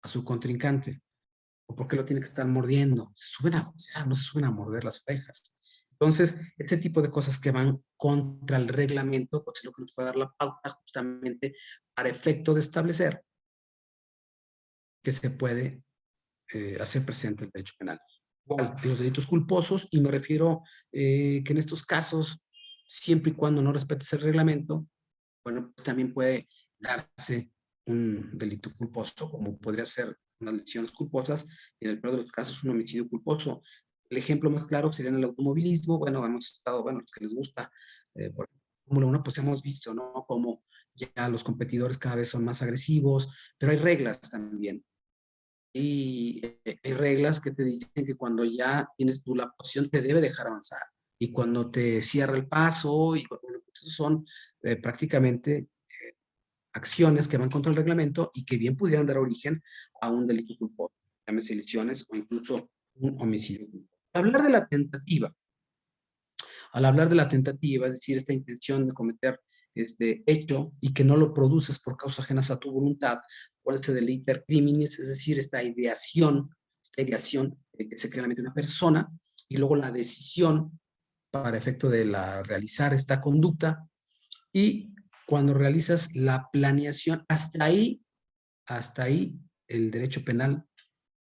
a su contrincante? ¿O por qué lo tiene que estar mordiendo? Se suben a boxear, no se suben a morder las orejas. Entonces, ese tipo de cosas que van contra el reglamento, pues es lo que nos puede dar la pauta justamente para efecto de establecer que se puede hacer presente el derecho penal. Igual, los delitos culposos, y me refiero que en estos casos, siempre y cuando no respetes el reglamento, bueno, pues también puede darse un delito culposo, como podría ser unas lesiones culposas, y en el peor de los casos un homicidio culposo. El ejemplo más claro sería en el automovilismo. Bueno, hemos estado, bueno, los que les gusta por Fórmula 1, pues hemos visto, ¿no? Como ya los competidores cada vez son más agresivos, pero hay reglas también. Y hay reglas que te dicen que cuando ya tienes tú la posición te debe dejar avanzar. Y cuando te cierra el paso, y bueno, pues esos son prácticamente acciones que van contra el reglamento y que bien pudieran dar origen a un delito culposo, llámese lesiones o incluso un homicidio culposo. Al hablar de la tentativa, es decir, esta intención de cometer este hecho y que no lo produces por causas ajenas a tu voluntad, por ese delito criminis, es decir, esta ideación que se crea en la mente de una persona y luego la decisión para efecto de realizar esta conducta, y cuando realizas la planeación, hasta ahí el derecho penal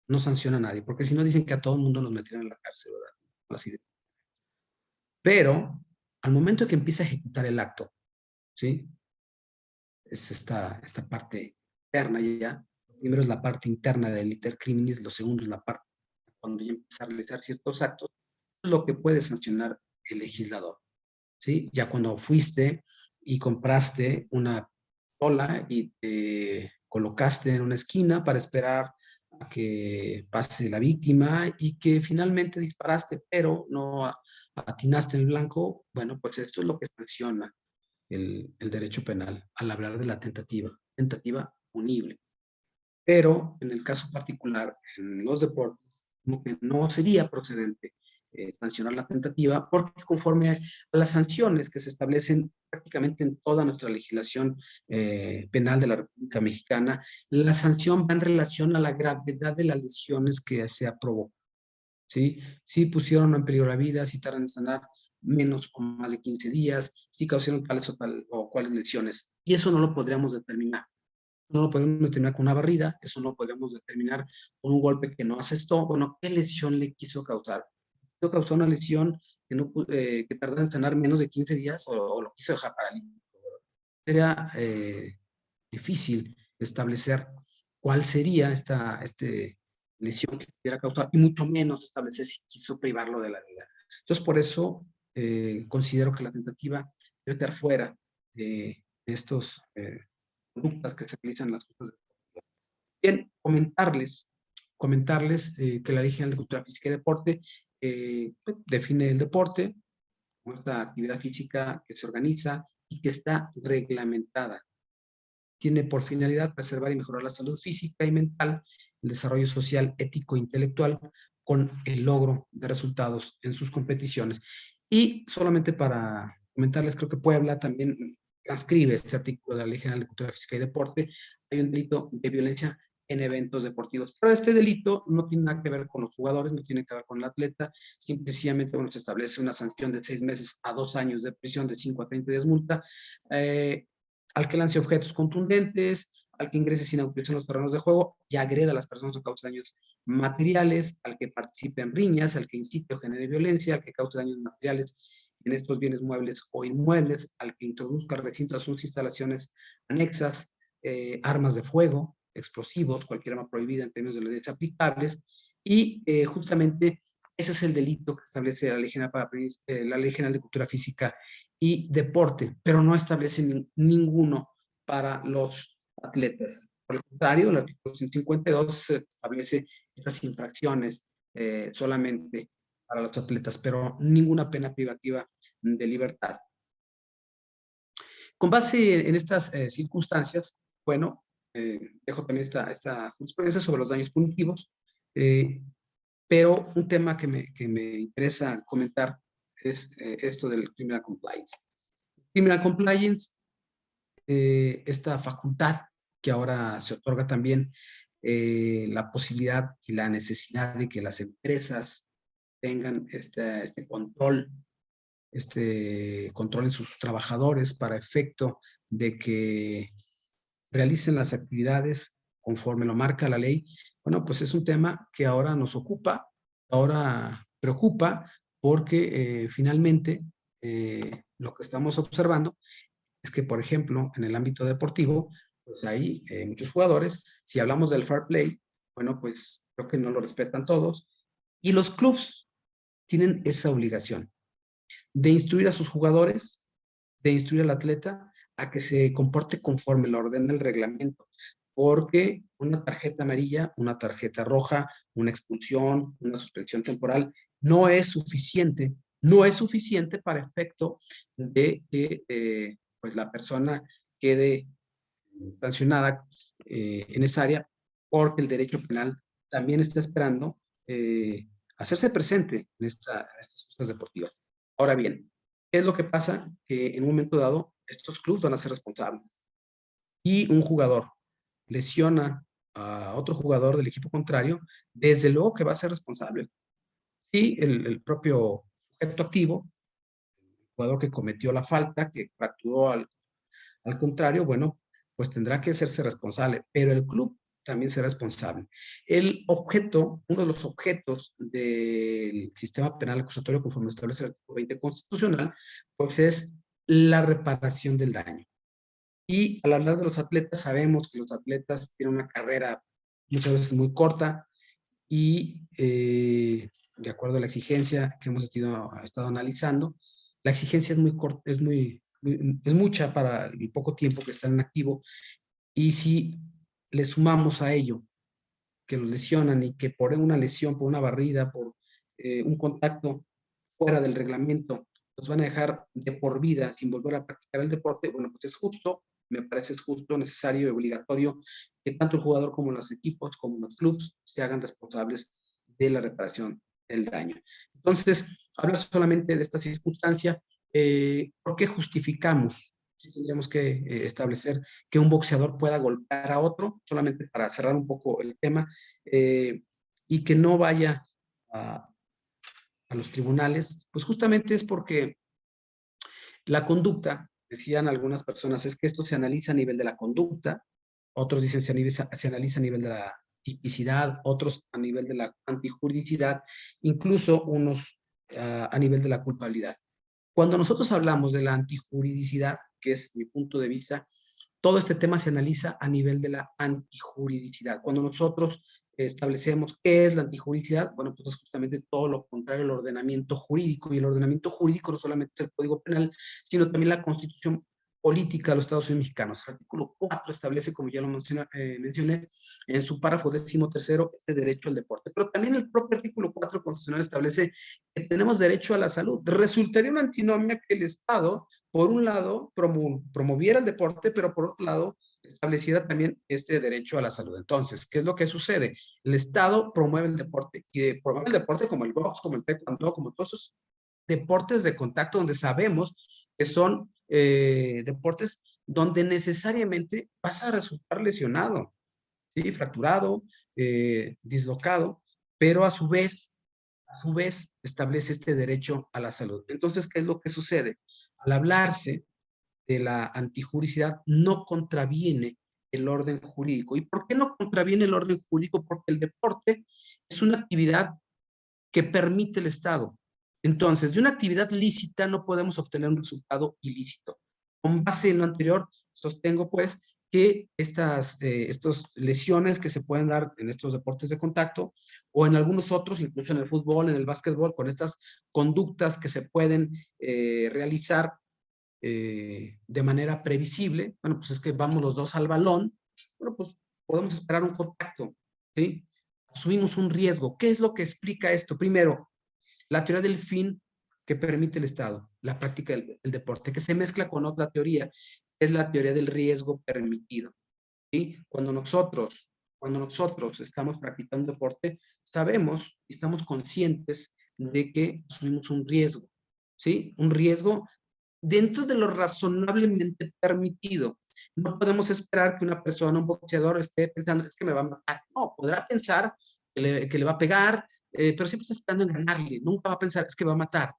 no sanciona a nadie, porque si no dicen que a todo el mundo nos meterían en la cárcel, ¿verdad? Así. Pero al momento que empieza a ejecutar el acto, ¿sí? Es esta parte interna ya. Primero es la parte interna del iter criminis, lo segundo es la parte cuando ya empieza a realizar ciertos actos, es lo que puede sancionar el legislador, ¿sí? Ya cuando fuiste y compraste una pistola y te colocaste en una esquina para esperar a que pase la víctima y que finalmente disparaste, pero no atinaste en el blanco, bueno, pues esto es lo que sanciona el derecho penal al hablar de la tentativa punible. Pero en el caso particular, en los deportes, como que no sería procedente sancionar la tentativa, porque conforme a las sanciones que se establecen prácticamente en toda nuestra legislación penal de la República Mexicana, la sanción va en relación a la gravedad de las lesiones que se aprobó. ¿Sí? Si pusieron en peligro la vida, si tardan en sanar menos o más de 15 días, si causaron tales o cuales lesiones. Y eso no lo podríamos determinar. No lo podemos determinar con una barrida, eso no lo podríamos determinar con un golpe que no asestó. Bueno, ¿qué lesión le quiso causar? ¿Quiso causar una lesión que tarda en sanar menos de 15 días o lo quiso dejar paralítico? Sería difícil establecer cuál sería esta lesión que pudiera causar y mucho menos establecer si quiso privarlo de la vida. Entonces, por eso considero que la tentativa debe estar fuera de estos conductas que se realizan en las cosas. Bien, comentarles que la Ley General de Cultura Física y Deporte pues, define el deporte como esta actividad física que se organiza y que está reglamentada. Tiene por finalidad preservar y mejorar la salud física y mental, el desarrollo social, ético e intelectual, con el logro de resultados en sus competiciones. Y solamente para comentarles, creo que Puebla también transcribe este artículo de la Ley General de Cultura Física y Deporte. Hay un delito de violencia en eventos deportivos. Pero este delito no tiene nada que ver con los jugadores, no tiene que ver con el atleta, simplemente bueno, se establece una sanción de 6 meses a 2 años de prisión, de 5 a 30 días multa, al que lance objetos contundentes, al que ingrese sin autorización en los terrenos de juego y agreda a las personas o cause daños materiales, al que participe en riñas, al que incite o genere violencia, al que cause daños materiales en estos bienes muebles o inmuebles, al que introduzca al recinto a sus instalaciones anexas, armas de fuego, explosivos, cualquier arma prohibida en términos de leyes aplicables, y justamente ese es el delito que establece la Ley General de Cultura Física y Deporte, pero no establece ninguno para los atletas. Por el contrario, el artículo 152 establece estas infracciones solamente para los atletas, pero ninguna pena privativa de libertad. Con base en estas circunstancias, bueno, dejo también esta jurisprudencia sobre los daños punitivos, pero un tema que me interesa comentar es esto del criminal compliance. Criminal compliance, esta facultad que ahora se otorga también la posibilidad y la necesidad de que las empresas tengan este control en sus trabajadores para efecto de que realicen las actividades conforme lo marca la ley. Bueno, pues es un tema que ahora nos ocupa, ahora preocupa, porque finalmente lo que estamos observando es que, por ejemplo, en el ámbito deportivo, pues hay muchos jugadores. Si hablamos del fair play, bueno, pues creo que no lo respetan todos. Y los clubs tienen esa obligación de instruir a sus jugadores de instruir al atleta a que se comporte conforme lo ordena el reglamento, porque una tarjeta amarilla, una tarjeta roja, una expulsión, una suspensión temporal, no es suficiente, no es suficiente para efecto de que pues la persona quede sancionada en esa área, porque el derecho penal también está esperando hacerse presente en estas justas deportivas. Ahora bien, ¿qué es lo que pasa? Que en un momento dado estos clubes van a ser responsables y un jugador lesiona a otro jugador del equipo contrario, desde luego que va a ser responsable. Y el propio sujeto activo, el jugador que cometió la falta, que fracturó al contrario, bueno, pues tendrá que hacerse responsable, pero el club también será responsable. El objeto, uno de los objetos del sistema penal acusatorio conforme establece el artículo 20 constitucional, pues es la reparación del daño. Y al hablar de los atletas, sabemos que los atletas tienen una carrera muchas veces muy corta y de acuerdo a la exigencia que hemos estado analizando, la exigencia es muy corta, es mucha para el poco tiempo que están en activo, y si le sumamos a ello que los lesionan y que por una lesión, por una barrida, por un contacto fuera del reglamento, los van a dejar de por vida sin volver a practicar el deporte, bueno, pues es justo, me parece justo, necesario y obligatorio que tanto el jugador como los equipos, como los clubes, se hagan responsables de la reparación del daño. Entonces, hablar solamente de esta circunstancia, ¿por qué justificamos? Sí, tendríamos que establecer que un boxeador pueda golpear a otro, solamente para cerrar un poco el tema, y que no vaya a los tribunales, pues justamente es porque la conducta, decían algunas personas, es que esto se analiza a nivel de la conducta, otros dicen se analiza a nivel de la tipicidad, otros a nivel de la antijuridicidad, incluso unos a nivel de la culpabilidad. Cuando nosotros hablamos de la antijuridicidad, que es mi punto de vista, todo este tema se analiza a nivel de la antijuridicidad. Cuando nosotros establecemos qué es la antijuridicidad, bueno, pues es justamente todo lo contrario al ordenamiento jurídico, y el ordenamiento jurídico no solamente es el Código Penal, sino también la Constitución Política de los Estados Unidos Mexicanos. El artículo 4 establece, como ya lo mencioné, en su párrafo 13º, este derecho al deporte. Pero también el propio artículo 4 constitucional establece que tenemos derecho a la salud. Resultaría una antinomia que el Estado, por un lado, promoviera el deporte, pero por otro lado, estableciera también este derecho a la salud. Entonces, ¿qué es lo que sucede? El Estado promueve el deporte, y promueve el deporte como el box, como el taekwondo, como todos esos deportes de contacto donde sabemos que son deportes donde necesariamente vas a resultar lesionado, ¿sí? Fracturado, dislocado, pero a su vez establece este derecho a la salud. Entonces, ¿qué es lo que sucede? Al hablarse de la antijuridicidad, no contraviene el orden jurídico. ¿Y por qué no contraviene el orden jurídico? Porque el deporte es una actividad que permite el Estado. Entonces, de una actividad lícita no podemos obtener un resultado ilícito. Con base en lo anterior, sostengo pues que estas lesiones que se pueden dar en estos deportes de contacto o en algunos otros, incluso en el fútbol, en el básquetbol, con estas conductas que se pueden realizar de manera previsible, bueno, pues es que vamos los dos al balón, bueno, pues podemos esperar un contacto, ¿sí? Asumimos un riesgo. ¿Qué es lo que explica esto? Primero, la teoría del fin que permite el Estado, la práctica del deporte, que se mezcla con otra teoría, es la teoría del riesgo permitido, ¿sí? Cuando nosotros estamos practicando deporte, sabemos y estamos conscientes de que asumimos un riesgo, ¿sí? Un riesgo dentro de lo razonablemente permitido. No podemos esperar que una persona, un boxeador, esté pensando, es que me va a matar. No, podrá pensar que le va a pegar, pero siempre está esperando en ganarle. Nunca va a pensar, es que va a matar.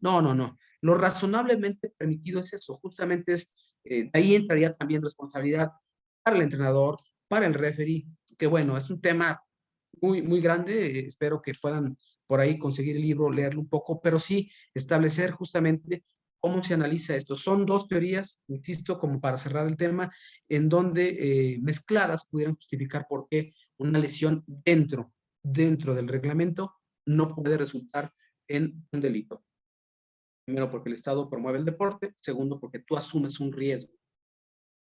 No, no, no. Lo razonablemente permitido es eso. Justamente es, de ahí entraría también responsabilidad para el entrenador, para el referee, que bueno, es un tema muy, muy grande. Espero que puedan por ahí conseguir el libro, leerlo un poco, pero sí establecer justamente cómo se analiza esto. Son dos teorías, insisto, como para cerrar el tema, en donde mezcladas pudieran justificar por qué una lesión dentro del reglamento no puede resultar en un delito. Primero, porque el Estado promueve el deporte. Segundo, porque tú asumes un riesgo.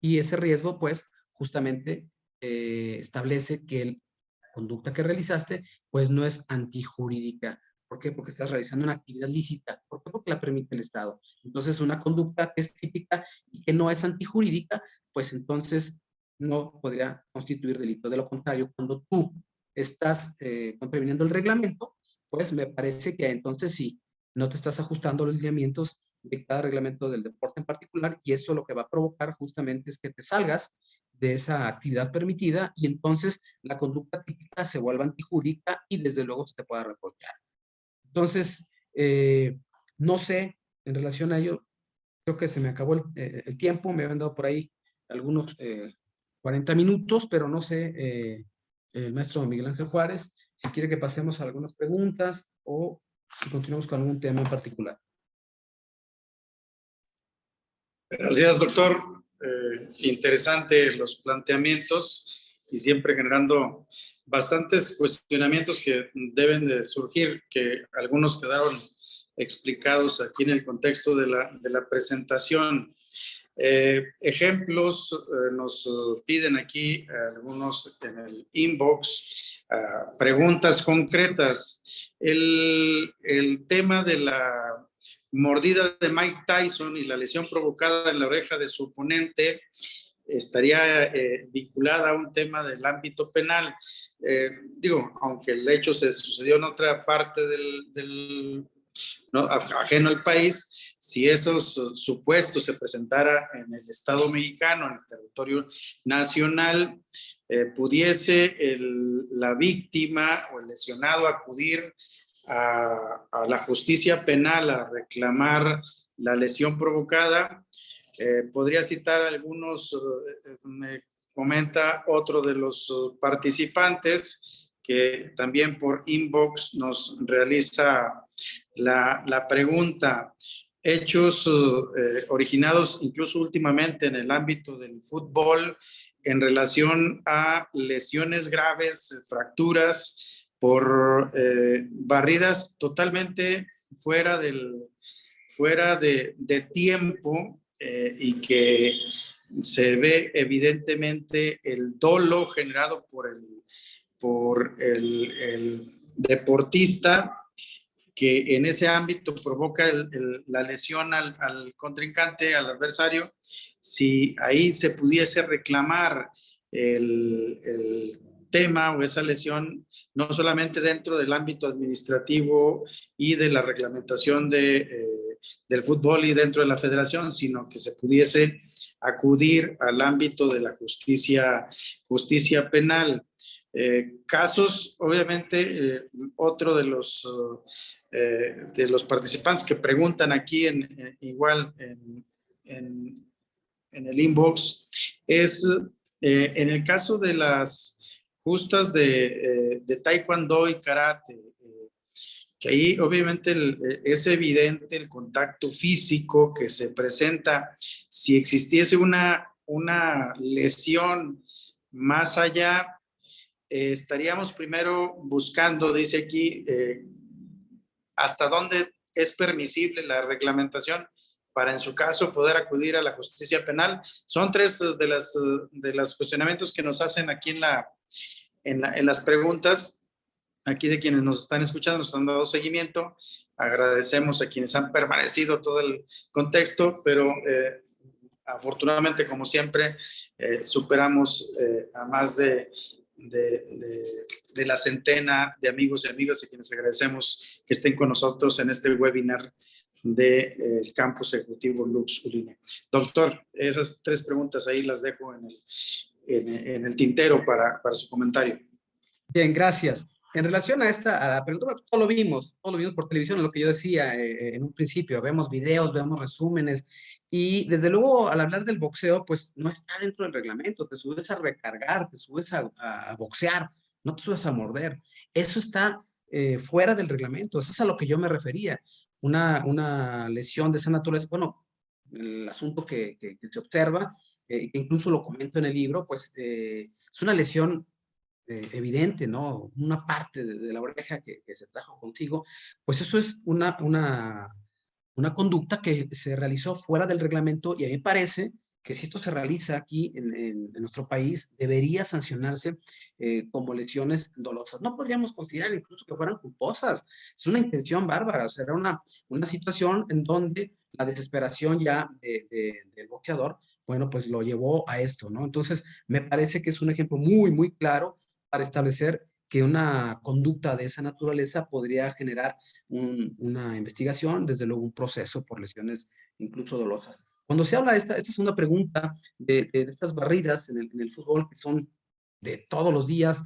Y ese riesgo, pues, justamente establece que la conducta que realizaste, pues, no es antijurídica. ¿Por qué? Porque estás realizando una actividad lícita. ¿Por qué? Porque la permite el Estado. Entonces, una conducta que es típica y que no es antijurídica, pues, entonces, no podría constituir delito. De lo contrario, cuando tú estás contraviniendo el reglamento, pues, me parece que entonces sí, no te estás ajustando a los lineamientos de cada reglamento del deporte en particular, y eso lo que va a provocar justamente es que te salgas de esa actividad permitida y entonces la conducta típica se vuelva antijurídica y desde luego se te pueda reprochar. Entonces, no sé, en relación a ello, creo que se me acabó el tiempo, me habían dado por ahí algunos 40 minutos, pero no sé, el maestro Miguel Ángel Juárez, si quiere que pasemos a algunas preguntas o si continuamos con algún tema en particular. Gracias, doctor. Interesante los planteamientos y siempre generando bastantes cuestionamientos que deben de surgir, que algunos quedaron explicados aquí en el contexto de la presentación. Ejemplos nos piden aquí algunos en el inbox, preguntas concretas. El tema de la mordida de Mike Tyson y la lesión provocada en la oreja de su oponente estaría vinculada a un tema del ámbito penal. Digo, aunque el hecho se sucedió en otra parte ¿no? ajeno al país, si esos supuestos se presentara en el Estado mexicano, en el territorio nacional, pudiese la víctima o el lesionado acudir a la justicia penal a reclamar la lesión provocada. Podría citar algunos, me comenta otro de los participantes que también por inbox nos realiza la pregunta. Hechos originados incluso últimamente en el ámbito del fútbol en relación a lesiones graves, fracturas por barridas totalmente fuera de tiempo y que se ve evidentemente el dolo generado por el deportista que en ese ámbito provoca la lesión al contrincante, al adversario. Si ahí se pudiese reclamar el tema o esa lesión, no solamente dentro del ámbito administrativo y de la reglamentación del fútbol y dentro de la federación, sino que se pudiese acudir al ámbito de la justicia penal. Casos, obviamente, otro de los participantes que preguntan aquí igual en el inbox es en el caso de las justas de taekwondo y karate, que ahí obviamente es evidente el contacto físico que se presenta. Si existiese una lesión más allá, estaríamos primero buscando, dice aquí, hasta dónde es permisible la reglamentación para, en su caso, poder acudir a la justicia penal. Son tres de los cuestionamientos que nos hacen aquí en las preguntas, aquí de quienes nos están escuchando, nos han dado seguimiento. Agradecemos a quienes han permanecido todo el contexto, pero afortunadamente, como siempre, superamos a más de la centena de amigos y amigas a quienes agradecemos que estén con nosotros en este webinar del Campus Ejecutivo Lux ULINE. Doctor, esas tres preguntas ahí las dejo en el tintero para su comentario. Bien, gracias. En relación a la pregunta, todo lo vimos por televisión, lo que yo decía en un principio, vemos videos, vemos resúmenes, y desde luego al hablar del boxeo, pues no está dentro del reglamento, te subes a recargar, te subes a boxear, no te subes a morder. Eso está fuera del reglamento, eso es a lo que yo me refería. Una lesión de esa naturaleza, bueno, el asunto que se observa, que incluso lo comento en el libro, pues es una lesión evidente, ¿no? Una parte de la oreja que se trajo consigo, pues eso es una una conducta que se realizó fuera del reglamento, y a mí me parece que si esto se realiza aquí en nuestro país, debería sancionarse como lesiones dolosas. No podríamos considerar incluso que fueran culposas. Es una intención bárbara, o sea, era una situación en donde la desesperación ya del boxeador, bueno, pues lo llevó a esto, ¿no? Entonces, me parece que es un ejemplo muy, muy claro para establecer que una conducta de esa naturaleza podría generar una investigación, desde luego un proceso por lesiones incluso dolosas. Cuando se habla de esta segunda pregunta de estas barridas en el fútbol, que son de todos los días,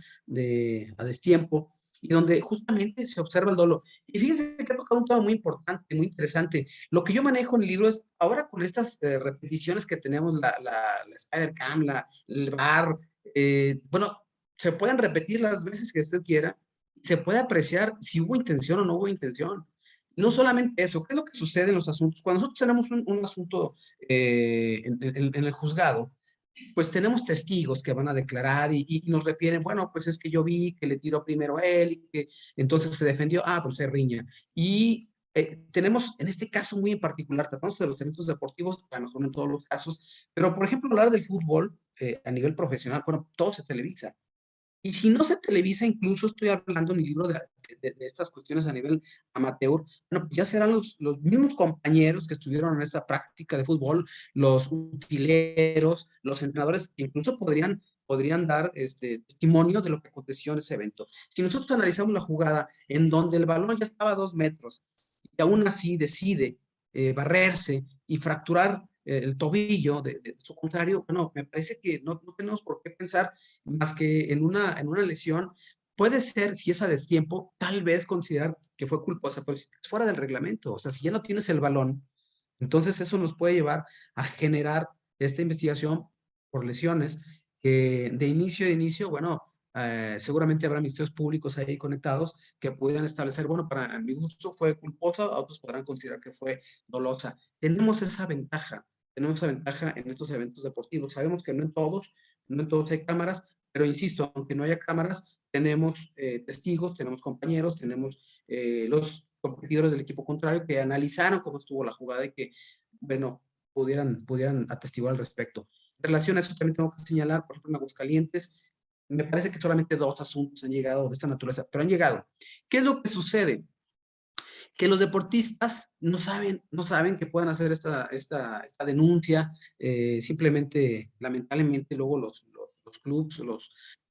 a destiempo, y donde justamente se observa el dolo. Y fíjense que ha tocado un tema muy importante, muy interesante. Lo que yo manejo en el libro es, ahora con estas repeticiones que tenemos, la Spider-Cam, el VAR, bueno, se pueden repetir las veces que usted quiera, se puede apreciar si hubo intención o no hubo intención. No solamente eso, ¿qué es lo que sucede en los asuntos? Cuando nosotros tenemos un asunto en el juzgado, pues tenemos testigos que van a declarar y nos refieren, bueno, pues es que yo vi que le tiró primero él y que entonces se defendió, pues se riña. Y tenemos, en este caso muy en particular, tratamos de los eventos deportivos, a lo mejor no en todos los casos, pero por ejemplo hablar del fútbol a nivel profesional, bueno, todo se televisa. Y si no se televisa, incluso estoy hablando en mi libro de estas cuestiones a nivel amateur, bueno, pues ya serán los mismos compañeros que estuvieron en esta práctica de fútbol, los utileros, los entrenadores, que incluso podrían dar testimonio de lo que aconteció en ese evento. Si nosotros analizamos la jugada en donde el balón ya estaba a 2 metros y aún así decide barrerse y fracturar el tobillo de su contrario, bueno, me parece que no tenemos por qué pensar más que en una lesión. Puede ser, si es a destiempo, tal vez considerar que fue culposa, pero si es fuera del reglamento, o sea, si ya no tienes el balón, entonces eso nos puede llevar a generar esta investigación por lesiones que de inicio, bueno, seguramente habrá ministerios públicos ahí conectados que pudieran establecer, bueno, para mi gusto fue culposa, otros podrán considerar que fue dolosa. Tenemos esa ventaja en estos eventos deportivos. Sabemos que no en todos hay cámaras, pero insisto, aunque no haya cámaras, tenemos testigos, tenemos compañeros, tenemos los competidores del equipo contrario que analizaron cómo estuvo la jugada y que, bueno, pudieran atestiguar al respecto. En relación a eso, también tengo que señalar, por ejemplo, en Aguascalientes, me parece que solamente 2 asuntos han llegado de esta naturaleza, pero han llegado. ¿Qué es lo que sucede? Que los deportistas no saben que puedan hacer esta denuncia, simplemente, lamentablemente, luego los clubes,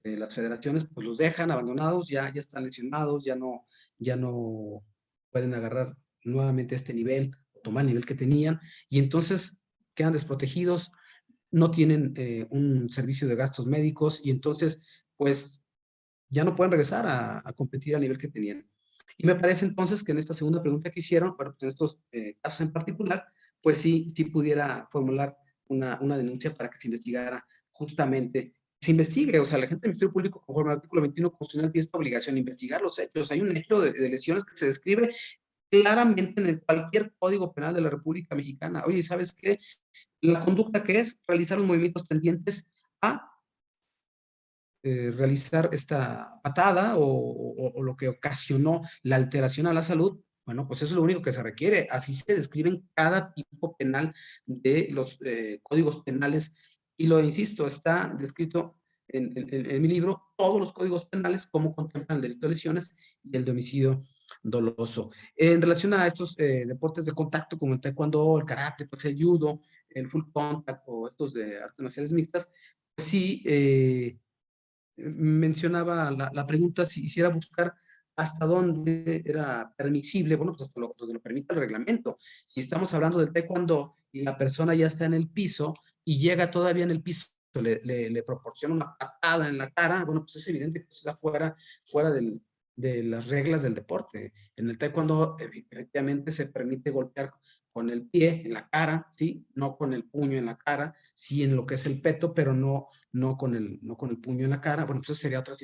las federaciones, pues los dejan abandonados, ya están lesionados, ya no pueden agarrar nuevamente este nivel, tomar el nivel que tenían, y entonces quedan desprotegidos, no tienen un servicio de gastos médicos, y entonces, pues, ya no pueden regresar a competir al nivel que tenían. Y me parece entonces que en esta segunda pregunta que hicieron, bueno, pues en estos casos en particular, pues sí pudiera formular una denuncia para que se investigara justamente, se investigue, o sea, la gente del Ministerio Público, conforme al artículo 21 constitucional, tiene esta obligación de investigar los hechos. Hay un hecho de lesiones que se describe claramente en cualquier código penal de la República Mexicana. Oye, ¿sabes qué? La conducta que es realizar los movimientos tendientes a realizar esta patada o lo que ocasionó la alteración a la salud, bueno, pues eso es lo único que se requiere. Así se describe en cada tipo penal de los códigos penales. Y lo insisto, está descrito en mi libro todos los códigos penales, cómo contemplan el delito de lesiones y el de homicidio doloso. En relación a estos deportes de contacto como el taekwondo, el karate, pues el judo, el full contact o estos de artes marciales mixtas, pues sí, mencionaba la pregunta si hiciera buscar hasta dónde era permisible, bueno, pues hasta donde lo permite el reglamento. Si estamos hablando del taekwondo y la persona ya está en el piso y llega todavía en el piso, le proporciona una patada en la cara, bueno, pues es evidente que está fuera de las reglas del deporte. En el taekwondo, efectivamente, se permite golpear con el pie en la cara, ¿sí? No con el puño en la cara, sí en lo que es el peto, pero no con el puño en la cara. Bueno, pues eso sería otra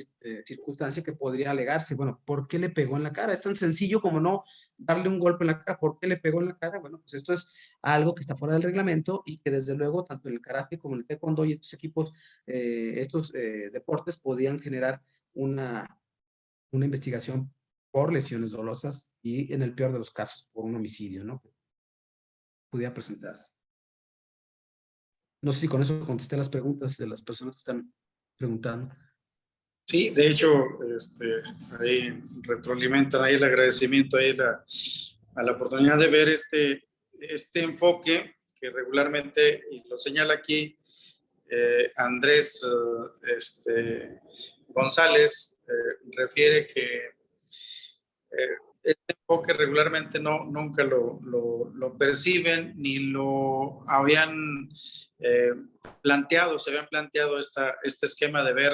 circunstancia que podría alegarse. Bueno, ¿por qué le pegó en la cara? Es tan sencillo como no darle un golpe en la cara. ¿Por qué le pegó en la cara? Bueno, pues esto es algo que está fuera del reglamento y que desde luego tanto en el karate como en el taekwondo y estos equipos, estos deportes podían generar una investigación por lesiones dolosas y en el peor de los casos por un homicidio, ¿no? pudiera presentarse. No sé si con eso contesté las preguntas de las personas que están preguntando. Sí, de hecho, ahí retroalimentan ahí el agradecimiento ahí a la oportunidad de ver este enfoque que regularmente, y lo señala aquí Andrés González, refiere que este enfoque regularmente nunca lo perciben ni lo habían planteado, se habían planteado este esquema de ver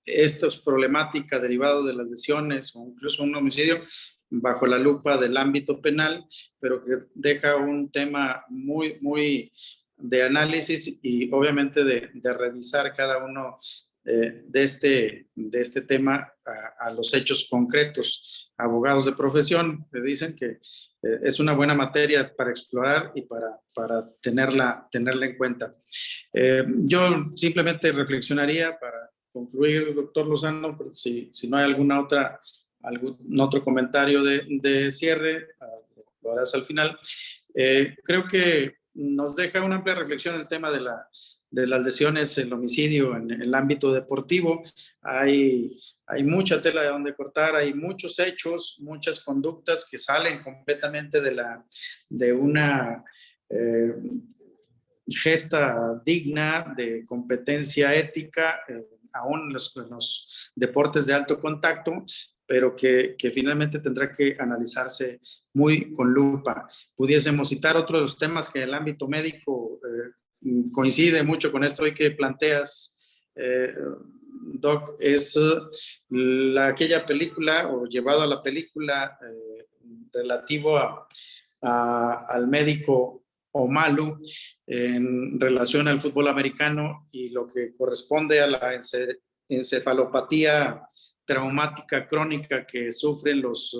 estas problemáticas derivadas de las lesiones o incluso un homicidio bajo la lupa del ámbito penal, pero que deja un tema muy de análisis y obviamente de revisar cada uno de este tema a los hechos concretos. Abogados de profesión me dicen que es una buena materia para explorar y para tenerla en cuenta. Yo simplemente reflexionaría para concluir, doctor Lozano, si no hay algún otro comentario de cierre, lo harás al final. Creo que nos deja una amplia reflexión el tema de las lesiones, el homicidio en el ámbito deportivo. Hay mucha tela de donde cortar, hay muchos hechos, muchas conductas que salen completamente de una gesta digna de competencia ética, aún en los deportes de alto contacto, pero que finalmente tendrá que analizarse muy con lupa. Pudiésemos citar otro de los temas que en el ámbito médico coincide mucho con esto hoy que planteas, Doc, es aquella película o llevado a la película relativo al médico Omalu en relación al fútbol americano y lo que corresponde a la encefalopatía traumática crónica que sufren los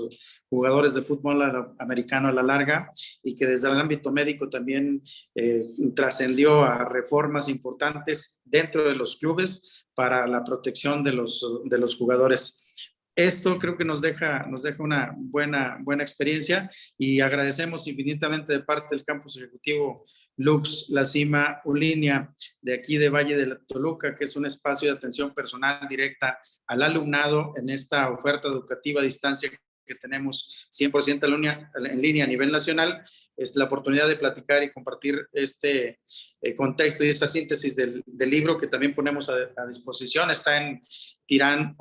jugadores de fútbol americano a la larga y que desde el ámbito médico también trascendió a reformas importantes dentro de los clubes para la protección de los jugadores. Esto creo que nos deja una buena experiencia y agradecemos infinitamente de parte del campus ejecutivo Lux La Cima Ulinia de aquí de Valle de la Toluca, que es un espacio de atención personal directa al alumnado en esta oferta educativa a distancia que tenemos 100% en línea a nivel nacional. Es la oportunidad de platicar y compartir este contexto y esta síntesis del libro que también ponemos a disposición. Está en Tirán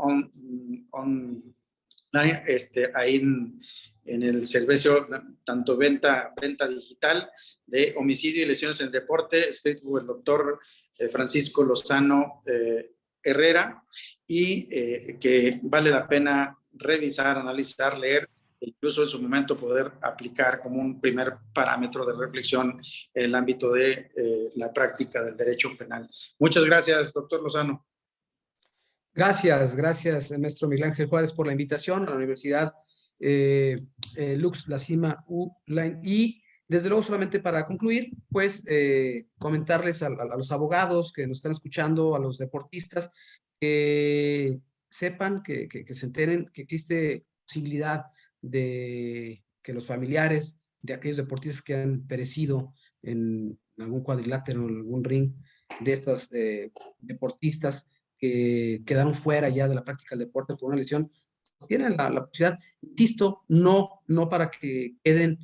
ahí en el servicio, tanto venta digital de homicidio y lesiones en el deporte, escrito por el doctor Francisco Lozano Herrera, y que vale la pena revisar, analizar, leer, e incluso en su momento poder aplicar como un primer parámetro de reflexión en el ámbito de la práctica del derecho penal. Muchas gracias, doctor Lozano. Gracias, maestro Miguel Ángel Juárez, por la invitación a la Universidad Lux La Cima ULAN. Y desde luego, solamente para concluir, pues comentarles a los abogados que nos están escuchando, a los deportistas, que sepan, que se enteren que existe posibilidad de que los familiares de aquellos deportistas que han perecido en algún cuadrilátero, en algún ring de estas deportistas que quedaron fuera ya de la práctica del deporte por una lesión, tienen la posibilidad, insisto, no para que queden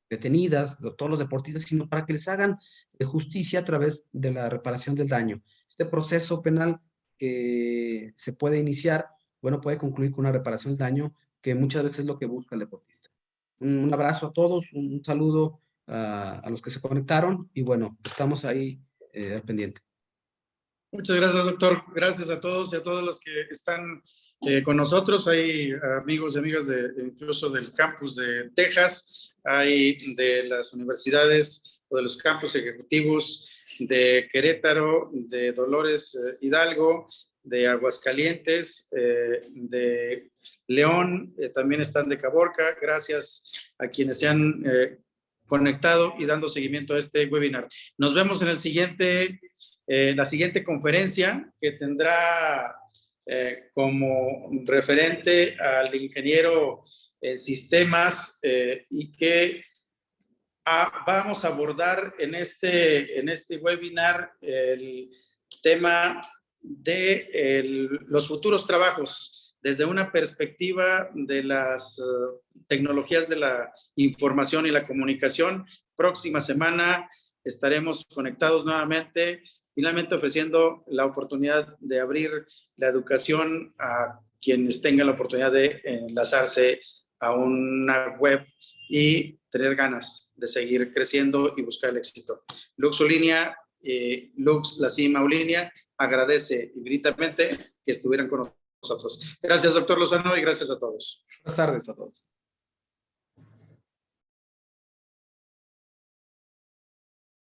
detenidas todos los deportistas, sino para que les hagan justicia a través de la reparación del daño. Este proceso penal que se puede iniciar, bueno, puede concluir con una reparación del daño, que muchas veces es lo que busca el deportista. Un abrazo a todos, un saludo a los que se conectaron y bueno, estamos ahí al pendiente. Muchas gracias, doctor. Gracias a todos y a todos los que están con nosotros. Hay amigos y amigas incluso del campus de Texas, hay de las universidades o de los campus ejecutivos de Querétaro, de Dolores Hidalgo, de Aguascalientes, de León, también están de Caborca. Gracias a quienes se han conectado y dando seguimiento a este webinar. Nos vemos en la siguiente conferencia, que tendrá como referente al ingeniero en sistemas y que vamos a abordar en este webinar el tema de los futuros trabajos desde una perspectiva de las tecnologías de la información y la comunicación. Próxima semana estaremos conectados nuevamente, finalmente ofreciendo la oportunidad de abrir la educación a quienes tengan la oportunidad de enlazarse a una web y tener ganas de seguir creciendo y buscar el éxito. Luxolínea, Lux, la CIMA Maulínea, agradece infinitamente que estuvieran con nosotros. Gracias, doctor Lozano, y gracias a todos. Buenas tardes a todos.